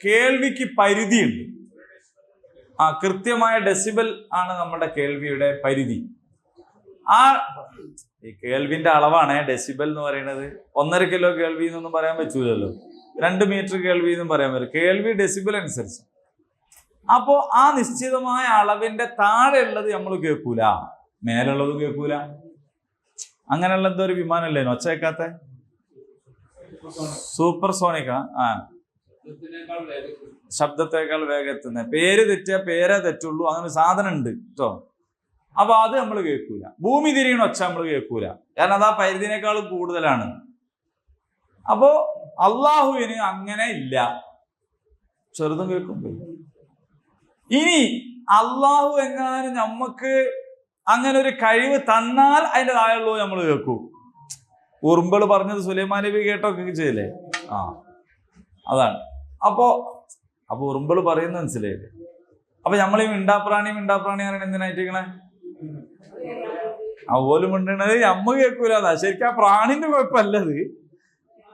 കേൾവിക്ക് പരിധിയുണ്ട്. കൃത്യമായ ഡെസിബൽ ആണ് നമ്മുടെ കേൾവിയുടെ പരിധി. ഈ കേൾവിന്റെ അളവാണ് ഡെസിബൽ എന്ന് പറയുന്നത്. 1.5 കിലോ കേൾവി എന്നൊന്നും പറയാൻ പറ്റൂലല്ലോ, 2 മീറ്റർ കേൾവി എന്നും പറയാൻ പറ്റും. കേൾവി ഡെസിബൽ അനുസരിച്ച്. അപ്പോ ആ നിശ്ചിതമായ അളവിന്റെ താഴെ ഉള്ളത് നമ്മൾ കേൾക്കൂല, മേലുള്ളതും കേൾക്കൂല. അങ്ങനെയുള്ള എന്തോ ഒരു വിമാനല്ലേ ഒച്ച വെക്കാത്ത? സൂപ്പർ സോണിക്ക. ശബ്ദത്തേക്കാൾ വേഗം എത്തുന്നത്. പേര് തെറ്റിയാൽ പേരേ തെറ്റുള്ളൂ, അങ്ങനെ സാധനം ഉണ്ട് കേട്ടോ. അപ്പൊ അത് നമ്മൾ കേൾക്കൂല. ഭൂമി തിരിയണ ഒച്ച നമ്മൾ കേൾക്കൂല, കാരണം അത് ആ പരിധിനേക്കാളും കൂടുതലാണ്. അപ്പോ അള്ളാഹുവിന് അങ്ങനെ ഇല്ല, ചെറുതും കേൾക്കും. ഇനി അള്ളാഹു എങ്ങാനും നമ്മക്ക് അങ്ങനെ ഒരു കഴിവ് തന്നാൽ അതിൻ്റെ താഴെയുള്ളൂ നമ്മൾ കേൾക്കൂ. ഉറുമ്പുകൾ പറഞ്ഞത് സുലൈമാൻ നബി കേട്ടൊക്കെ ചെയ്യില്ലേ? അതാണ്. അപ്പൊ ഉറുമ്പുകൾ പറയുന്നത് മനസ്സിലായില്ലേ? അപ്പൊ നമ്മൾ ഈ മിണ്ടാപ്രാണി പറയണ എന്തിനായിട്ടിരിക്കണേ? അതുപോലും മിണ്ടണത് നമ്മ കേൾക്കൂല. ശരിക്കും ആ പ്രാണിന്റെ കുഴപ്പമല്ലത്,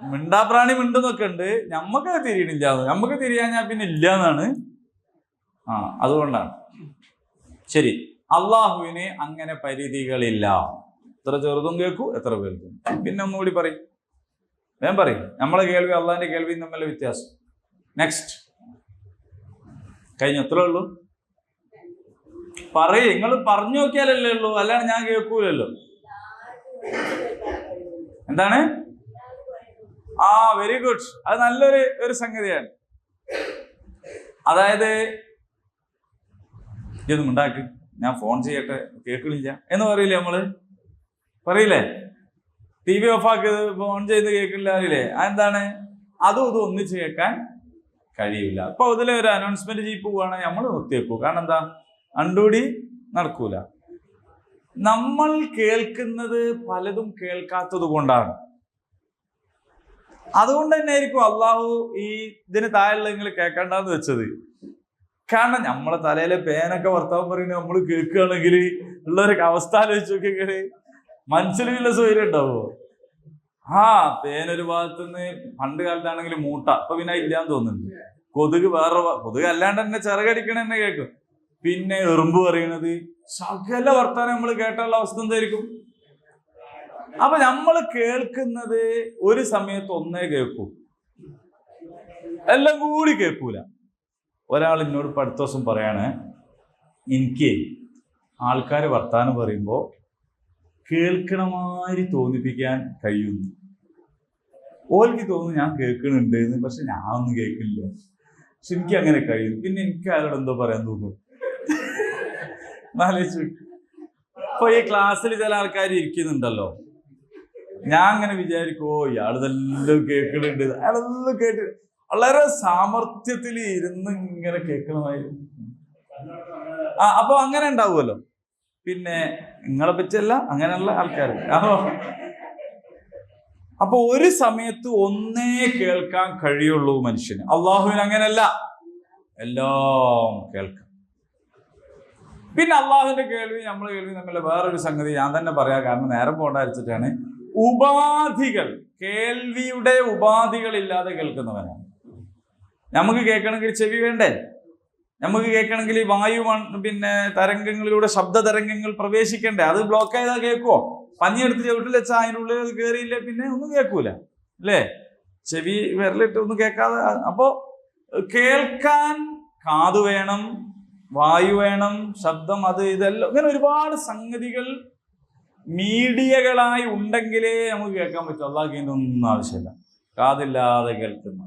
മിണ്ടാപ്രാണി മിണ്ടെന്നൊക്കെ ഉണ്ട്, നമ്മക്ക് തിരിയണില്ല. നമ്മക്ക് തിരിയാൻ ഞാൻ പിന്നെ ഇല്ല എന്നാണ്. അതുകൊണ്ടാണ്. ശരി, അള്ളാഹുവിന് അങ്ങനെ പരിധികളില്ല. എത്ര ചെറുതും കേൾക്കൂ, എത്ര കേൾക്കും. പിന്നെ ഒന്നുകൂടി പറയും, വേഗം പറയും. നമ്മളെ കേൾവി അള്ളാഹിന്റെ കേൾവിയും തമ്മിലുള്ള വ്യത്യാസം. നെക്സ്റ്റ്, കഴിഞ്ഞ എത്ര ഉള്ളൂ? പറയ്, നിങ്ങൾ പറഞ്ഞു നോക്കിയാലല്ലേ ഉള്ളൂ, അല്ലാണ്ട് ഞാൻ കേൾക്കൂലല്ലോ. എന്താണ്? Very good. അത് നല്ലൊരു സംഗതിയാണ്. അതായത് ഇതൊന്നും ഉണ്ടാക്ക്, ഞാൻ ഫോൺ ചെയ്യട്ടെ, കേൾക്കണില്ല എന്ന് പറയില്ലേ നമ്മള്? പറയില്ലേ? TV ഓഫാക്കി ഫോൺ ചെയ്ത് കേൾക്കില്ല അറിയില്ലേ? അതെന്താണ്? അതും ഇതും ഒന്നിച്ച് കേൾക്കാൻ കഴിയില്ല. ഇപ്പൊ ഇതിലെ ഒരു അനൗൺസ്മെന്റ് ചെയ്ത് പോവുകയാണെങ്കിൽ നമ്മൾ നിർത്തിവെക്കൂ. കാരണം എന്താ? അണ്ടൂടി നടക്കൂല. നമ്മൾ കേൾക്കുന്നത് പലതും കേൾക്കാത്തത് കൊണ്ടാണ്. അതുകൊണ്ട് തന്നെ ആയിരിക്കും അള്ളാഹു ഈ ഇതിന് താഴെയുള്ള നിങ്ങൾ കേൾക്കണ്ടെന്ന് വെച്ചത്. കാരണം നമ്മളെ തലയിലെ പേനൊക്കെ വർത്താൻ പറയുന്നത് നമ്മൾ കേൾക്കുകയാണെങ്കിൽ ഉള്ളൊരു അവസ്ഥ ആലോചിച്ച് നോക്കിയെങ്കിൽ മനസ്സിലുള്ള സൗകര്യം ഉണ്ടാവുമോ? പേനൊരു ഭാഗത്തുനിന്ന് പണ്ട് കാലത്താണെങ്കിൽ മൂട്ട, അപ്പൊ പിന്നെ ഇല്ലാന്ന് തോന്നുന്നുണ്ട്. കൊതുക് കൊതുക് അല്ലാണ്ട് തന്നെ ചിറകടിക്കണ തന്നെ കേൾക്കും. പിന്നെ എറുമ്പ് പറയണത്, സകല വർത്താനം നമ്മൾ കേട്ടുള്ള അവസ്ഥ എന്തായിരിക്കും? അപ്പൊ നമ്മൾ കേൾക്കുന്നത് ഒരു സമയത്ത് ഒന്നേ കേൾക്കൂ, എല്ലാം കൂടി കേൾക്കൂല. ഒരാൾ എന്നോട് ഇപ്പൊ അടുത്ത ദിവസം പറയാണ്, എനിക്ക് ആൾക്കാർ വർത്താനം പറയുമ്പോ കേൾക്കണമാതിരി തോന്നിപ്പിക്കാൻ കഴിയുന്നു. ഓൽക്ക് തോന്നുന്നു ഞാൻ കേൾക്കണുണ്ട് എന്ന്, പക്ഷെ ഞാൻ ഒന്നും കേൾക്കില്ല. പക്ഷെ എനിക്ക് അങ്ങനെ കഴിയും. പിന്നെ എനിക്ക് ആരോട് എന്തോ പറയാൻ തോന്നും. ഇപ്പൊ ഈ ക്ലാസ്സിൽ ചില ആൾക്കാർ ഇരിക്കുന്നുണ്ടല്ലോ, ഞാൻ അങ്ങനെ വിചാരിക്കോ ഇയാളിതെല്ലാം കേൾക്കണുണ്ട്, അയാളെല്ലാം കേട്ട് വളരെ സാമർത്ഥ്യത്തിൽ ഇരുന്ന് ഇങ്ങനെ കേൾക്കണമായിരുന്നു. അപ്പൊ അങ്ങനെ ഉണ്ടാവുമല്ലോ. പിന്നെ നിങ്ങളെ പറ്റിയല്ല, അങ്ങനെയുള്ള ആൾക്കാർ. അപ്പൊ ഒരു സമയത്ത് ഒന്നേ കേൾക്കാൻ കഴിയുള്ളൂ മനുഷ്യന്. അള്ളാഹുവിന് അങ്ങനെയല്ല, എല്ലാം കേൾക്കാം. പിന്നെ അള്ളാഹുവിന്റെ കേൾവി നമ്മളെ കേൾവി തമ്മിലുള്ള വേറൊരു സംഗതി ഞാൻ തന്നെ പറയാം, കാരണം നേരം പോണ്ടായിരിച്ചിട്ടാണ്. ഉപാധികൾ, കേൾവിയുടെ ഉപാധികൾ ഇല്ലാതെ കേൾക്കുന്നവനാണ്. നമുക്ക് കേൾക്കണമെങ്കിൽ ചെവി വേണ്ടേ? നമുക്ക് കേൾക്കണമെങ്കിൽ വായു പിന്നെ തരംഗങ്ങളിലൂടെ ശബ്ദ തരംഗങ്ങൾ പ്രവേശിക്കണ്ടേ? അത് ബ്ലോക്ക് ചെയ്താൽ കേൾക്കുവോ? പഞ്ഞിയെടുത്ത് ചവിട്ടിൽ വെച്ചാൽ അതിനുള്ളിൽ അത് കയറിയില്ലേ പിന്നെ ഒന്നും കേൾക്കൂല അല്ലേ? ചെവി വിരലിട്ട് ഒന്നും കേൾക്കാതെ. അപ്പോ കേൾക്കാൻ കാത് വേണം, വായു വേണം, ശബ്ദം, അത് ഇതെല്ലാം ഇങ്ങനെ ഒരുപാട് സംഗതികൾ മീഡിയകളായി ഉണ്ടെങ്കിലേ നമുക്ക് കേൾക്കാൻ പറ്റും. അള്ളാഹ്ക്ക് ഇതിൻ്റെ ഒന്നും ആവശ്യമില്ല, കാതില്ലാതെ കേൾക്കുന്ന.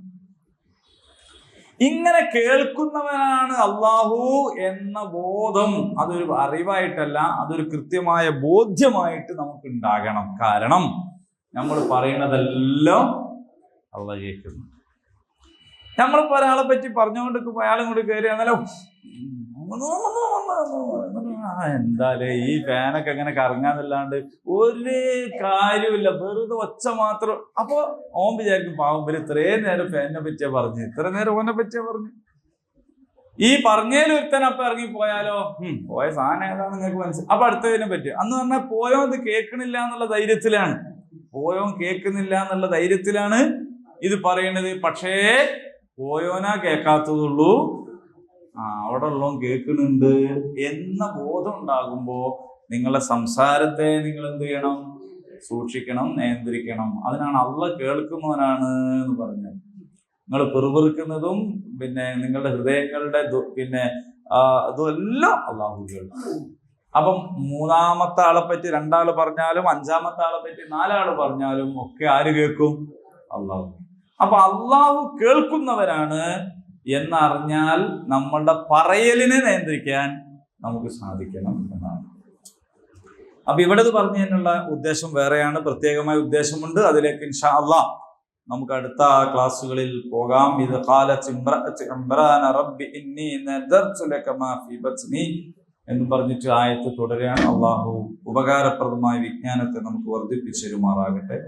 ഇങ്ങനെ കേൾക്കുന്നവനാണ് അള്ളാഹു എന്ന ബോധം, അതൊരു അറിവായിട്ടല്ല, അതൊരു കൃത്യമായ ബോധ്യമായിട്ട് നമുക്ക് ഉണ്ടാകണം. കാരണം നമ്മൾ പറയുന്നതെല്ലാം അള്ളാഹ് കേൾക്കുന്നു. നമ്മളിപ്പോ ഒരാളെ പറ്റി പറഞ്ഞുകൊണ്ടിരിക്കുമ്പോ അയാളും കൂടി കയറി എന്നാലും എന്തായാലും ഈ ഫാനൊക്കെ അങ്ങനെ കറങ്ങാന്നല്ലാണ്ട് ഒരു കാര്യമില്ല, വെറുതെ ഒച്ച മാത്രം. അപ്പൊ ഓൻ വിചാരിക്കും പാവം ഇത്രയും നേരം ഫാനിനെ പറ്റിയാ പറഞ്ഞു, ഇത്ര നേരം ഓനെ പറ്റിയാ പറഞ്ഞു. ഈ പറഞ്ഞതിൽ ഒരുത്തൻ അപ്പൊ ഇറങ്ങി പോയാലോ, പോയ സാധനം ഏതാണെന്ന് നിങ്ങൾക്ക് മനസ്സിലായി. അപ്പൊ അടുത്തതിനെ പറ്റി അന്ന് പറഞ്ഞാൽ പോയോ ഇത് കേൾക്കണില്ല എന്നുള്ള ധൈര്യത്തിലാണ്, കേൾക്കുന്നില്ല എന്നുള്ള ധൈര്യത്തിലാണ് ഇത് പറയുന്നത്. പക്ഷേ പോയോനാ കേൾക്കാത്തതുള്ളൂ, അവിടെ ഉള്ളവൻ കേൾക്കുന്നുണ്ട് എന്ന ബോധം ഉണ്ടാകുമ്പോ നിങ്ങളുടെ സംസാരത്തെ നിങ്ങൾ എന്ത് ചെയ്യണം? സൂക്ഷിക്കണം, നിയന്ത്രിക്കണം. അതിനാണ് അള്ളാഹ് കേൾക്കുന്നവനാണ് എന്ന് പറഞ്ഞത്. നിങ്ങൾ പെറുപെറുക്കുന്നതും പിന്നെ നിങ്ങളുടെ ഹൃദയങ്ങളുടെ പിന്നെ അതെല്ലാം അള്ളാഹു കേൾക്കും. അപ്പം മൂന്നാമത്തെ ആളെ പറ്റി രണ്ടാള് പറഞ്ഞാലും അഞ്ചാമത്തെ ആളെ പറ്റി നാലാള് പറഞ്ഞാലും ഒക്കെ ആര് കേൾക്കും? അള്ളാഹു. അപ്പൊ അള്ളാഹു കേൾക്കുന്നവരാണ് എന്നറിഞ്ഞാൽ നമ്മളുടെ പറയലിനെ നിയന്ത്രിക്കാൻ നമുക്ക് സാധിക്കണം എന്നാണ്. അപ്പൊ ഇവിടെ പറഞ്ഞതിനുള്ള ഉദ്ദേശം വേറെയാണ്, പ്രത്യേകമായ ഉദ്ദേശമുണ്ട്. അതിലേക്ക് ഇൻഷാ അല്ലാഹ് നമുക്ക് അടുത്ത ക്ലാസ്സുകളിൽ പോകാം. ഇത് ഖാലത്ത് ഇംറാന റബ്ബി ഇന്നി നദർതു ലക മാ ഫീ ബത്നി എന്ന് പറഞ്ഞിട്ട് ആയത്ത് തുടരുകയാണ്. അള്ളാഹു ഉപകാരപ്രദമായ വിജ്ഞാനത്തെ നമുക്ക് വർദ്ധിപ്പിച്ചെരുമാറാകട്ടെ.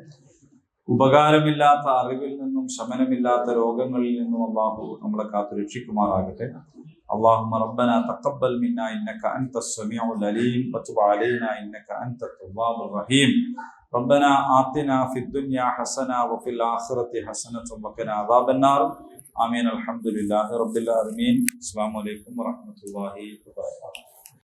ഉപകാരമില്ലാത്ത അറിവിൽ നിന്നും ശമനമില്ലാത്ത രോഗങ്ങളിൽ നിന്നും അള്ളാഹു നമ്മളെ കാത്തു രക്ഷിക്കുമാറാകട്ടെ. اللهم ربنا تقبل منا إنك أنت السميع العليم وتب علينا إنك أنت التواب الرحيم. ربنا آتنا في الدنيا حسنة وفي الآخرة حسنة وقنا عذاب النار. آمين. الحمد لله رب العالمين. السلام عليكم ورحمة الله وبركاته.